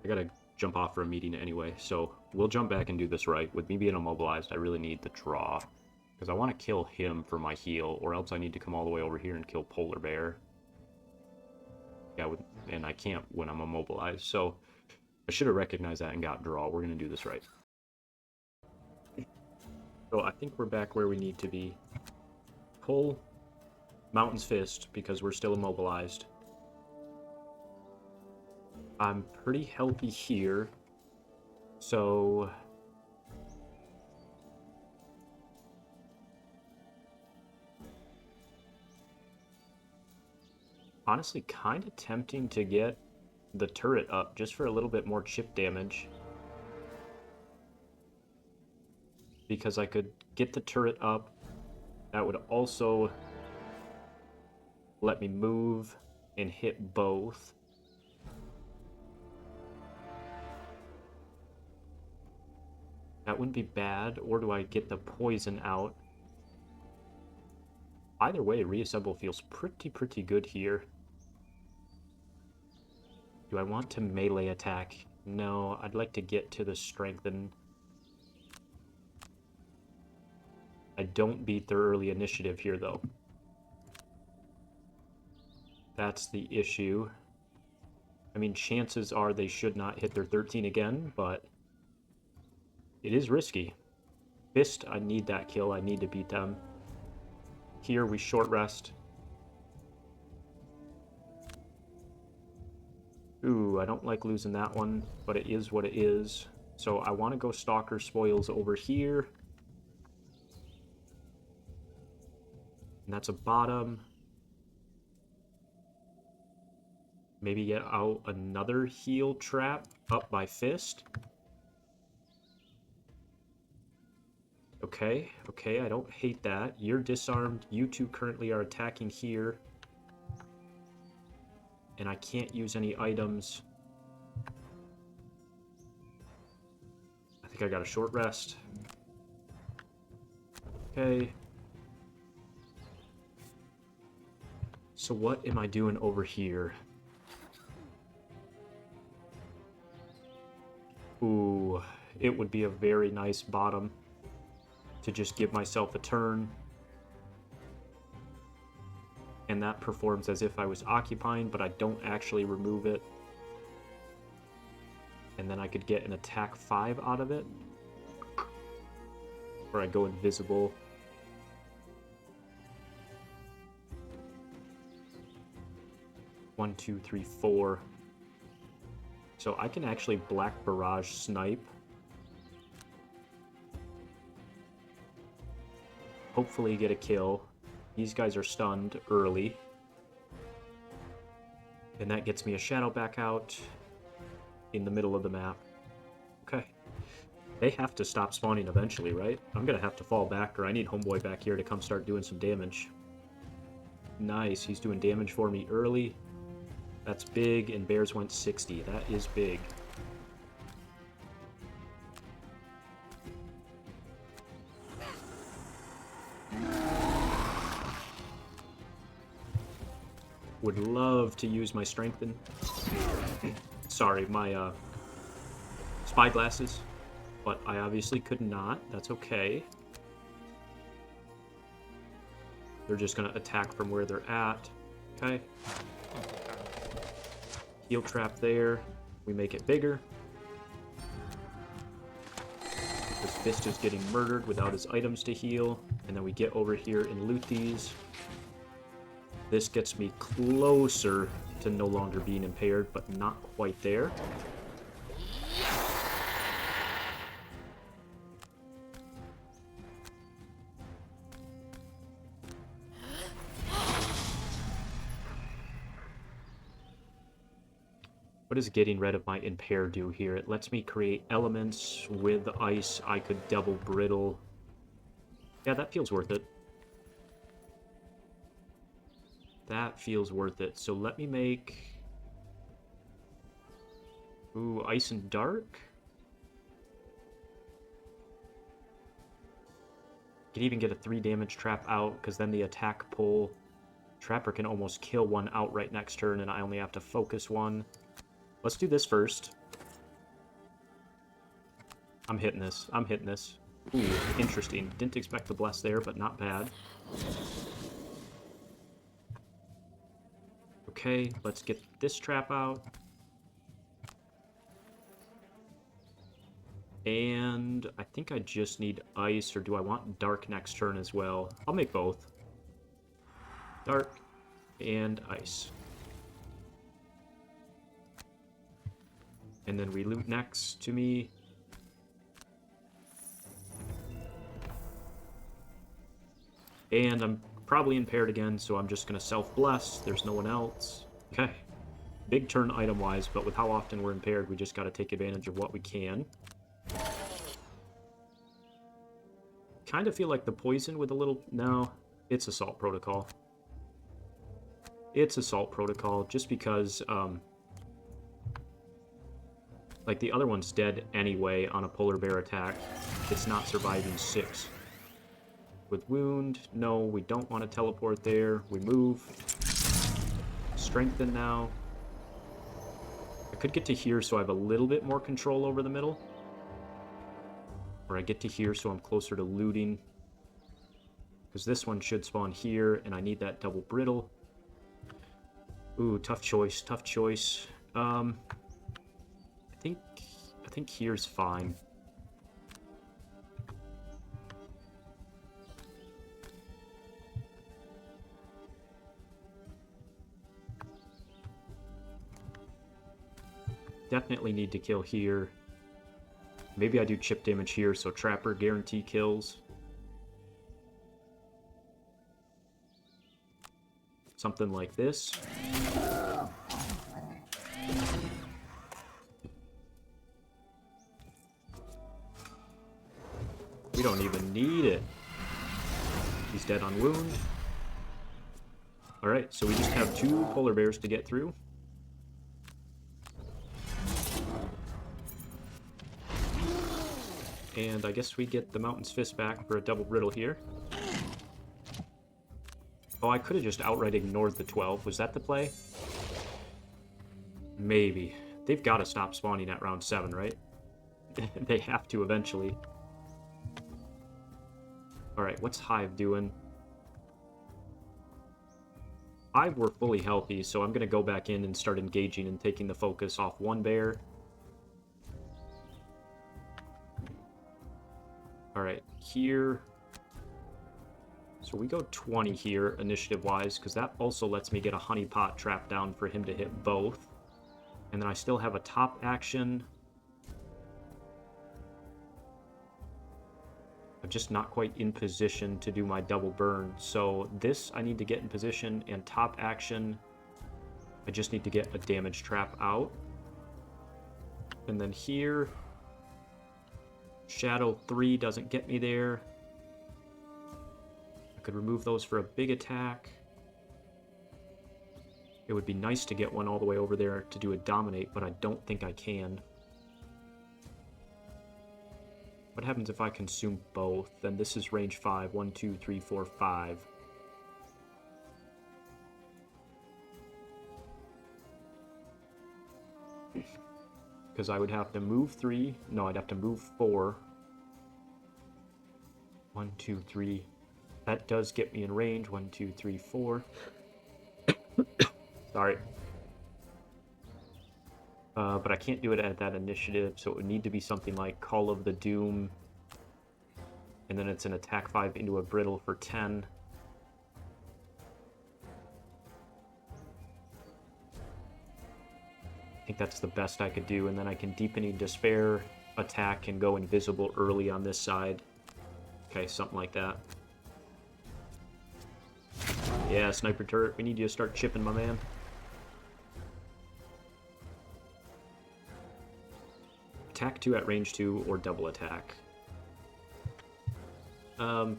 I gotta jump off for a meeting anyway, so we'll jump back and do this right. With me being immobilized, I really need the draw. Because I want to kill him for my heal, or else I need to come all the way over here and kill Polar Bear. Yeah, and I can't when I'm immobilized, so I should have recognized that and got draw. We're going to do this right. So I think we're back where we need to be. Pull Mountain's Fist, because we're still immobilized. I'm pretty healthy here, so... honestly, kind of tempting to get the turret up just for a little bit more chip damage. Because I could get the turret up. That would also let me move and hit both. That wouldn't be bad. Or do I get the poison out? Either way, reassemble feels pretty good here. Do I want to melee attack? No, I'd like to get to the strengthen. I don't beat their early initiative here, though. That's the issue. I mean, chances are they should not hit their 13 again, but it is risky. Fist, I need that kill. I need to beat them. Here, we short rest. Ooh, I don't like losing that one, but it is what it is. So I want to go Stalker Spoils over here. And that's a bottom. Maybe get out another heal trap up by Fist. Okay, okay, I don't hate that. You're disarmed. You two currently are attacking here. And I can't use any items. I think I got a short rest. Okay. So what am I doing over here? Ooh, it would be a very nice bottom to just give myself a turn. And that performs as if I was occupying, but I don't actually remove it. And then I could get an attack 5 out of it. Or I go invisible. One, two, three, four. So I can actually Black Barrage snipe. Hopefully get a kill. These guys are stunned early. And that gets me a shadow back out in the middle of the map. Okay. They have to stop spawning eventually, right? I'm gonna have to fall back, or I need Homeboy back here to come start doing some damage. Nice, he's doing damage for me early. That's big, and Bears went 60. That is big. Would love to use my strengthen. Sorry, my spy glasses. But I obviously could not. That's okay. They're just gonna attack from where they're at. Okay. Heal trap there. We make it bigger. This Fist is getting murdered without his items to heal. And then we get over here and loot these. This gets me closer to no longer being impaired, but not quite there. What does getting rid of my impair do here? It lets me create elements with ice. I could double brittle. Yeah, that feels worth it. That feels worth it. So let me make... ooh, Ice and Dark? Could even get a 3 damage trap out, because then the attack pull... Trapper can almost kill one outright next turn, and I only have to focus one. Let's do this first. I'm hitting this. I'm hitting this. Ooh, interesting. Didn't expect the bless there, but not bad. Okay, let's get this trap out. And I think I just need ice, or do I want dark next turn as well? I'll make both. Dark and ice. And then reloot next to me. And I'm probably impaired again, so I'm just going to self-bless. There's no one else. Okay. Big turn item-wise, but with how often we're impaired, we just got to take advantage of what we can. Kind of feel like the poison with a little... No, it's Assault Protocol. It's Assault Protocol, just because... like, the other one's dead anyway on a Polar Bear attack. It's not surviving 6. With Wound, no, we don't want to teleport there. We move. Strengthen now. I could get to here so I have a little bit more control over the middle. Or I get to here so I'm closer to looting. Because this one should spawn here, and I need that double brittle. Ooh, tough choice, tough choice. I think here's fine. Definitely need to kill here. Maybe I do chip damage here, so Trapper guarantee kills. Something like this. We don't even need it. He's dead on wound. Alright, so we just have 2 polar bears to get through. And I guess we get the Mountain's Fist back for a double brittle here. Oh, I could have just outright ignored the 12. Was that the play? Maybe. They've got to stop spawning at round 7, right? They have to eventually. Alright, what's Hive doing? Hive were fully healthy, so I'm going to go back in and start engaging and taking the focus off one bear. Alright, here. So we go 20 here, initiative-wise, because that also lets me get a honeypot trap down for him to hit both. And then I still have a top action. I'm just not quite in position to do my double burn. So this, I need to get in position, and top action, I just need to get a damage trap out. And then here... Shadow 3 doesn't get me there. I could remove those for a big attack. It would be nice to get one all the way over there to do a dominate, but I don't think I can. What happens if I consume both? Then this is range 5. 1, 2, 3, 4, 5. Because I would have to move 3. No, I'd have to move 4. 1, 2, 3. That does get me in range. 1, 2, 3, 4. Sorry. But I can't do it at that initiative, so it would need to be something like Call of the Doom. And then it's an attack 5 into a brittle for 10. I think that's the best I could do, and then I can Deepening Despair, attack, and go invisible early on this side. Okay, something like that. Yeah, Sniper Turret, we need you to start chipping, my man. Attack 2 at range 2, or double attack.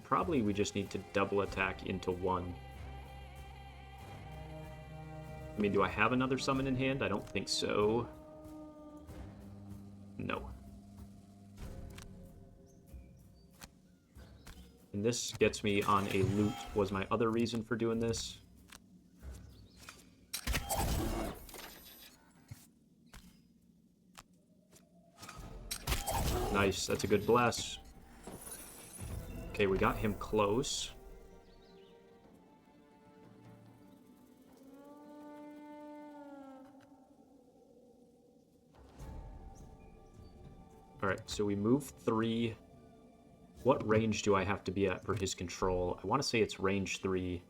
Probably we just need to double attack into 1. I mean, do I have another summon in hand? I don't think so. No. And this gets me on a loot, was my other reason for doing this. Nice, that's a good bless. Okay, we got him close. Alright, so we move 3. What range do I have to be at for his control? I want to say it's range 3.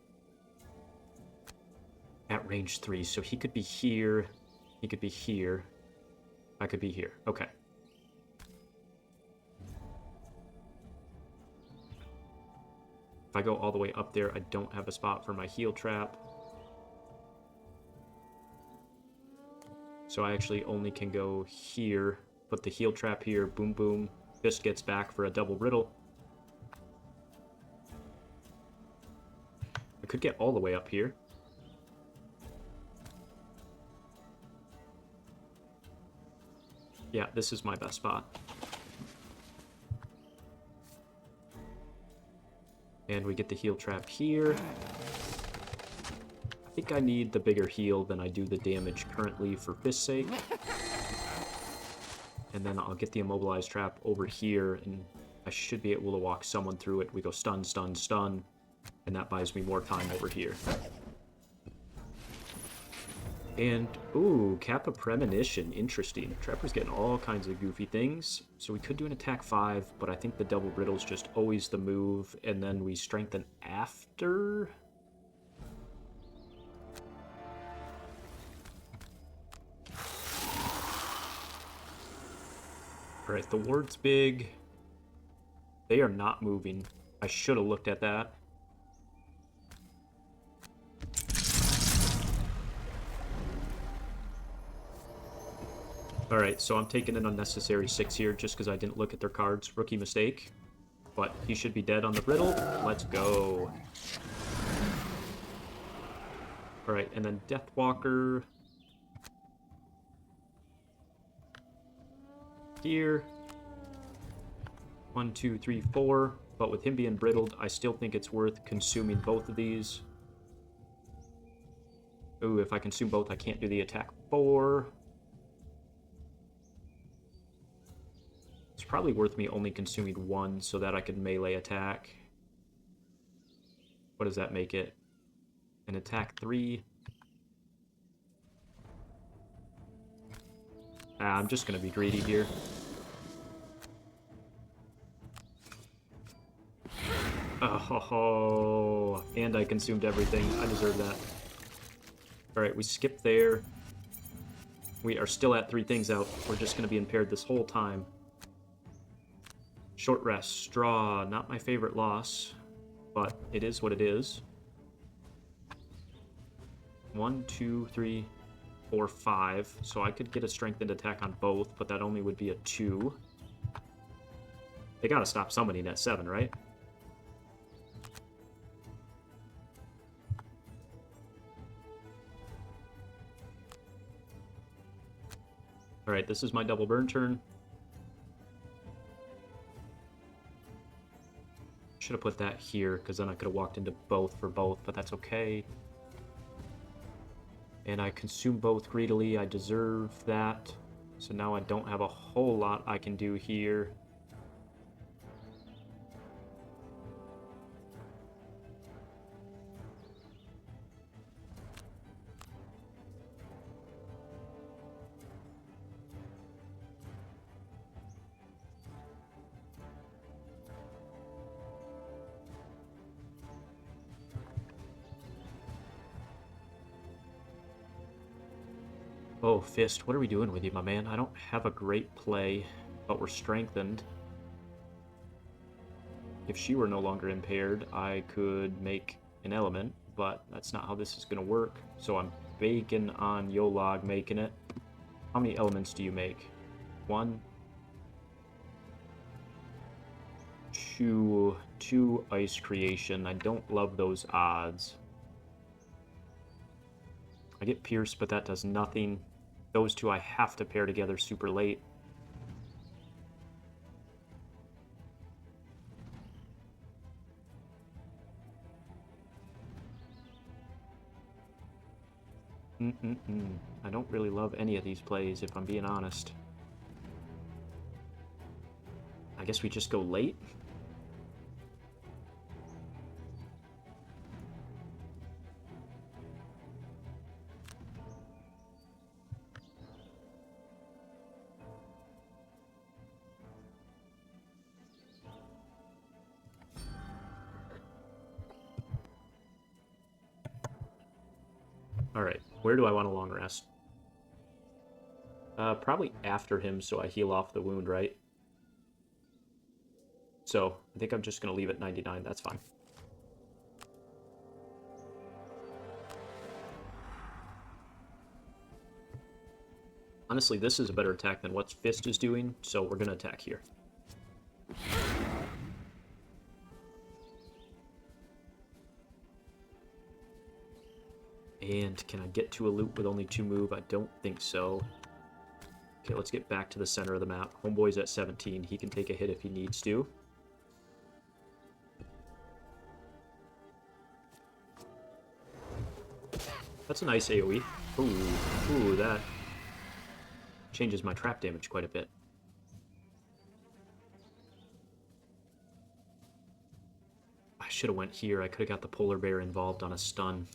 At range 3, so he could be here. He could be here. I could be here. Okay. If I go all the way up there, I don't have a spot for my heal trap. So I actually only can go here, put the heal trap here, boom boom. Fist gets back for a double riddle. I could get all the way up here. Yeah, this is my best spot. And we get the heal trap here. I think I need the bigger heal than I do the damage currently for Fist's sake. And then I'll get the immobilized trap over here, and I should be able to walk someone through it. We go stun, stun, stun, and that buys me more time over here. And, ooh, Kappa Premonition, interesting. Trapper's getting all kinds of goofy things. So we could do an attack 5, but I think the double riddle's just always the move, and then we strengthen after. Alright, the ward's big. They are not moving. I should have looked at that. Alright, so I'm taking an unnecessary 6 here just because I didn't look at their cards. Rookie mistake. But he should be dead on the riddle. Let's go. Alright, and then Deathwalker. Here. 1, 2, 3, 4. But with him being brittled, I still think it's worth consuming both of these. Ooh, if I consume both, I can't do the attack 4. It's probably worth me only consuming 1 so that I can melee attack. What does that make it? An attack 3. I'm just going to be greedy here. Oh, and I consumed everything. I deserve that. Alright, we skip there. We are still at 3 things out. We're just going to be impaired this whole time. Short rest. Straw. Not my favorite loss, but it is what it is. 1, 2, 3, 4, 5. So I could get a strengthened attack on both, but that only would be a 2. They gotta stop somebody at 7, right? Alright, this is my double burn turn. Should have put that here, because then I could have walked into both for both, but that's okay. And I consume both greedily. I deserve that. So now I don't have a whole lot I can do here. Oh, Fist, what are we doing with you, my man? I don't have a great play, but we're strengthened. If she were no longer impaired, I could make an element, but that's not how this is going to work. So I'm banking on Yolang making it. How many elements do you make? 1, 2, 2 ice creation. I don't love those odds. I get Pierce, but that does nothing. Those 2 I have to pair together super late. I don't really love any of these plays, if I'm being honest. I guess we just go late? Alright, where do I want a long rest? Probably after him so I heal off the wound, right? So, I think I'm just going to leave it 99, that's fine. Honestly, this is a better attack than what Fist is doing, so we're going to attack here. And can I get to a loop with only 2 move? I don't think so. Okay, let's get back to the center of the map. Homeboy's at 17. He can take a hit if he needs to. That's a nice AoE. Ooh, that changes my trap damage quite a bit. I should have went here. I could have got the polar bear involved on a stun.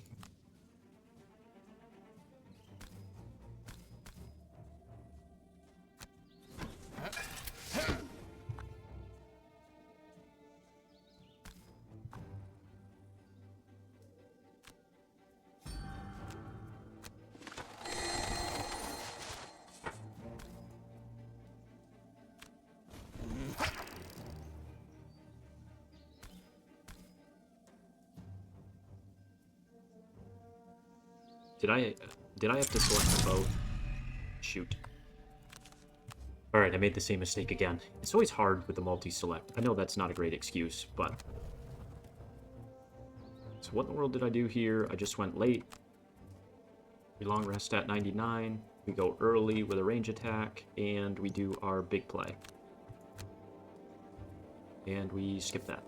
Did I have to select them both? Shoot. Alright, I made the same mistake again. It's always hard with the multi-select. I know that's not a great excuse, but... So what in the world did I do here? I just went late. We long rest at 99. We go early with a range attack, and we do our big play. And we skip that.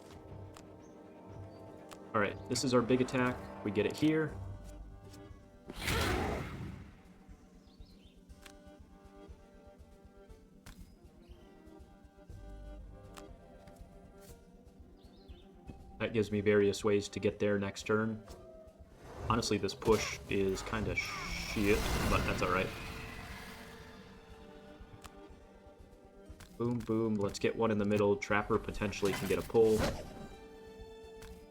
Alright, this is our big attack. We get it here. That gives me various ways to get there next turn. Honestly, this push is kind of shit, but that's alright. Boom, boom. Let's get one in the middle. Trapper potentially can get a pull.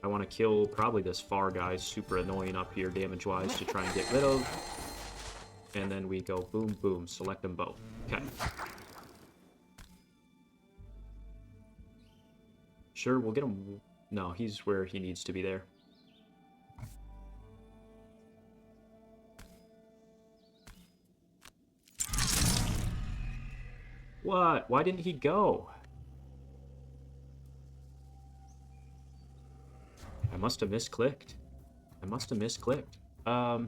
I want to kill probably this far guy, super annoying up here damage-wise, to try and get rid of. And then we go boom, boom. Select them both. Okay. Sure, we'll get him... No, he's where he needs to be there. What? Why didn't he go? I must have misclicked. I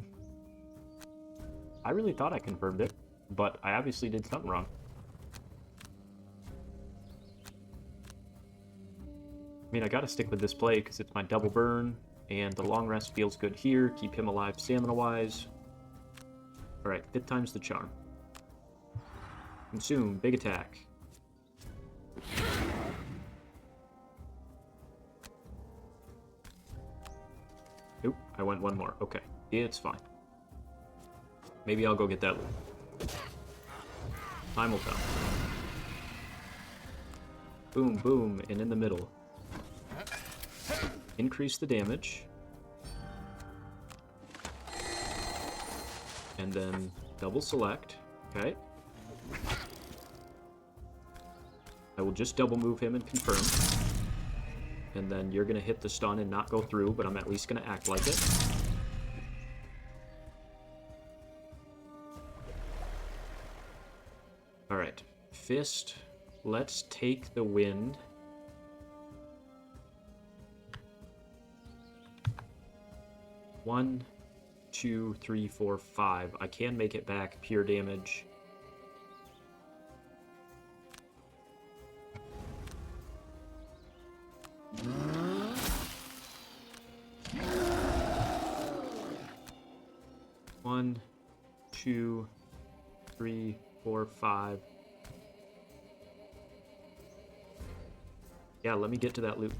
really thought I confirmed it, but I obviously did something wrong. I mean, I gotta stick with this play because it's my double burn, and the long rest feels good here. Keep him alive stamina-wise. Alright, 5th time's the charm. Consume, big attack. Nope, I went one more. Okay, it's fine. Maybe I'll go get that loot. Time will tell. Boom, boom, and in the middle. Increase the damage. And then double select. Okay. I will just double move him and confirm. And then you're going to hit the stun and not go through, but I'm at least going to act like it. Alright. Fist. Let's take the wind. One, 2, 3, 4, 5. I can make it back. Pure damage. One, 2, 3, 4, 5. Yeah, let me get to that loop.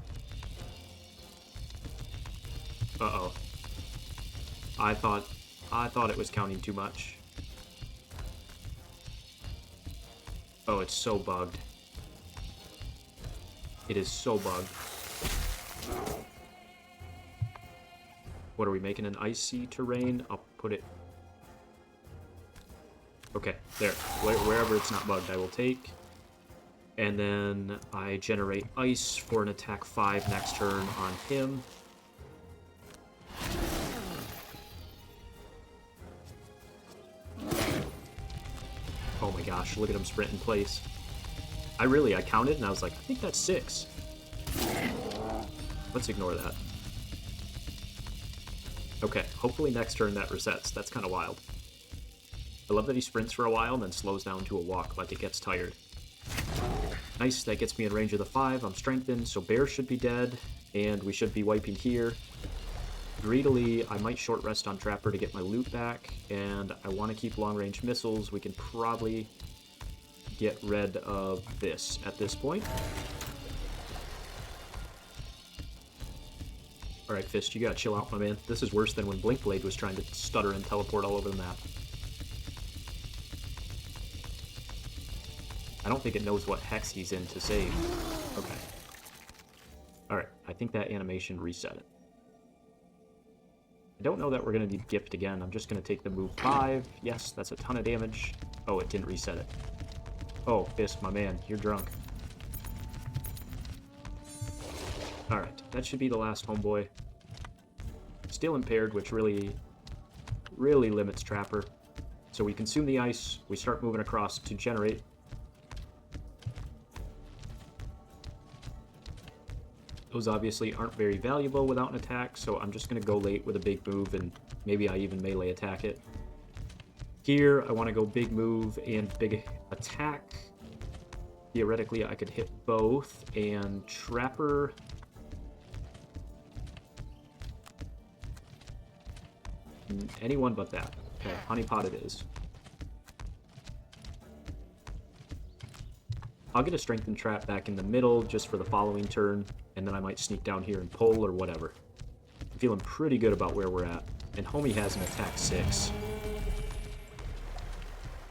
Uh-oh. I thought it was counting too much. Oh, it's so bugged. It is so bugged. What are we making, an icy terrain? I'll put it... Okay, there. Wherever it's not bugged, I will take. And then I generate ice for an attack 5 next turn on him. Oh my gosh, look at him sprint in place. I counted and I was like, I think that's 6. Let's ignore that. Okay, hopefully next turn that resets. That's kind of wild. I love that he sprints for a while and then slows down to a walk like it gets tired. Nice, that gets me in range of the 5. I'm strengthened, so Bear should be dead, and we should be wiping here. Greedily, I might short rest on Trapper to get my loot back, and I want to keep long-range missiles. We can probably get rid of this at this point. Alright, Fist, you gotta chill out, my man. This is worse than when Blinkblade was trying to stutter and teleport all over the map. I don't think it knows what hex he's in to save. Okay. Alright, I think that animation reset it. I don't know that we're going to need Gift again. I'm just going to take the move 5. Yes, that's a ton of damage. Oh, it didn't reset it. Oh, Fist, my man, you're drunk. Alright, that should be the last homeboy. Still impaired, which really limits Trapper. So we consume the ice, we start moving across to generate. Those obviously aren't very valuable without an attack, so I'm just going to go late with a big move, and maybe I even melee attack it. Here, I want to go big move and big attack. Theoretically, I could hit both, and Trapper... anyone but that. Okay, Honeypot it is. I'll get a Strengthened Trap back in the middle just for the following turn, and then I might sneak down here and pull or whatever. I'm feeling pretty good about where we're at. And Homie has an attack 6.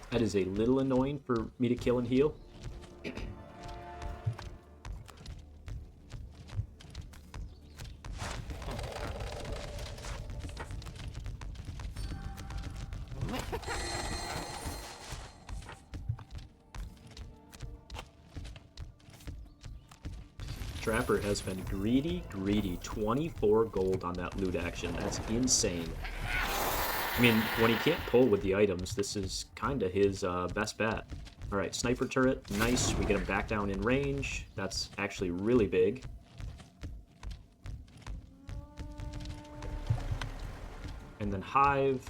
That is a little annoying for me to kill and heal. Trapper has been greedy. 24 gold on that loot action. That's insane. I mean, when he can't pull with the items, this is kind of his best bet. Alright, Sniper Turret. Nice. We get him back down in range. That's actually really big. And then Hive.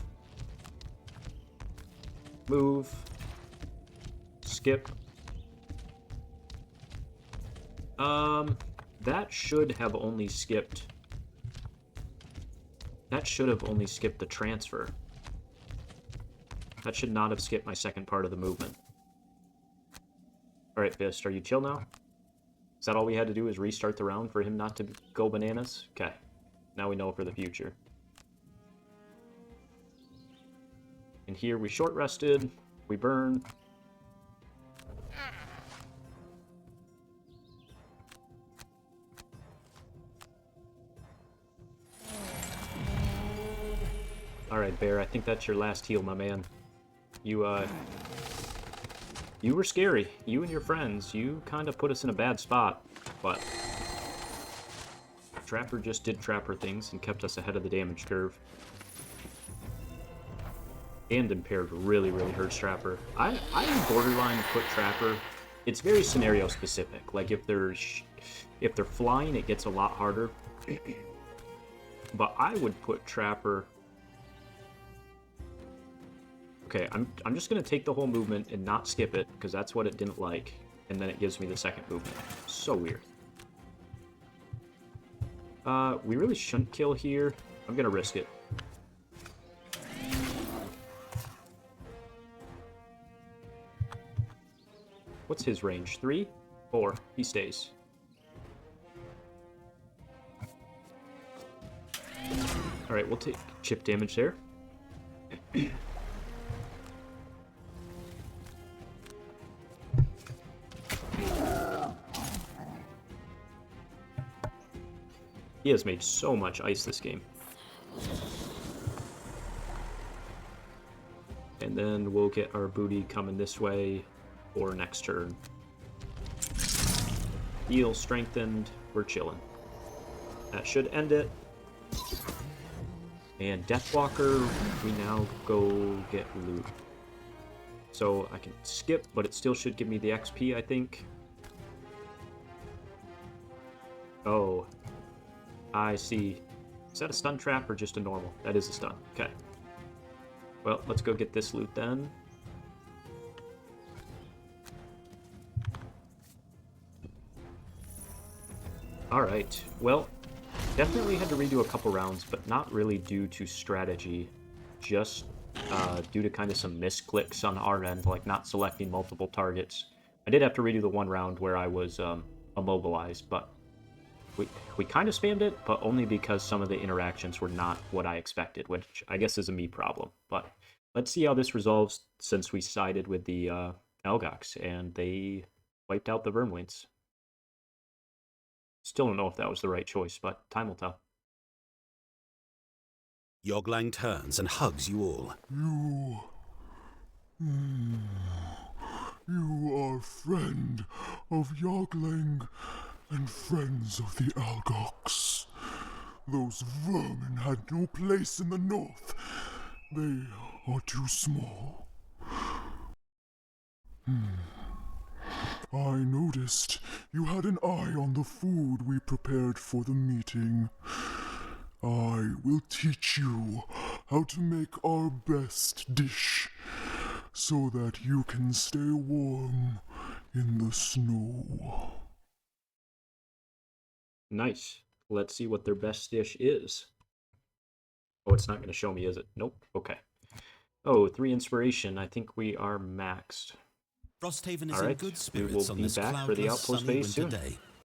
Move. Skip. That should have only skipped... That should have only skipped the transfer. That should not have skipped my second part of the movement. Alright, Fist, are you chill now? Is that all we had to do is restart the round for him not to go bananas? Okay. Now we know for the future. And here we short rested. We burn. Alright, Bear, I think that's your last heal, my man. You were scary. You and your friends, you kind of put us in a bad spot, but Trapper just did Trapper things and kept us ahead of the damage curve. And impaired really hurts Trapper. I borderline put Trapper. It's very scenario specific. Like if they're flying, it gets a lot harder. But I would put Trapper. Okay, I'm just gonna take the whole movement and not skip it because that's what it didn't like, and then it gives me the second movement. So weird. We really shouldn't kill here. I'm gonna risk it. What's his range? 3? 4. He stays. Alright, we'll take chip damage there. He has made so much ice this game. And then we'll get our booty coming this way for next turn. Heal strengthened. We're chilling. That should end it. And Deathwalker, we now go get loot. So I can skip, but it still should give me the XP, I think. Oh, I see. Is that a stun trap or just a normal? That is a stun. Okay. Well, let's go get this loot then. Alright, well, definitely had to redo a couple rounds, but not really due to strategy. Just due to kind of some misclicks on our end, like not selecting multiple targets. I did have to redo the one round where I was immobilized, but we kind of spammed it, but only because some of the interactions were not what I expected, which I guess is a me problem. But let's see how this resolves since we sided with the Elgox, and they wiped out the Vermlings. Still don't know if that was the right choice, but time will tell. Yolang turns and hugs you all. You are friend of Yolang and friends of the Algox. Those vermin had no place in the north. They are too small. I noticed you had an eye on the food we prepared for the meeting. I will teach you how to make our best dish, so that you can stay warm in the snow. Nice. Let's see what their best dish is. Oh, it's not going to show me, is it? Nope. Okay. Oh, 3 inspiration. I think we are maxed. Frosthaven is All right, in good we spirits will on be this back for the cloudless, outpost sunny phase winter soon. day.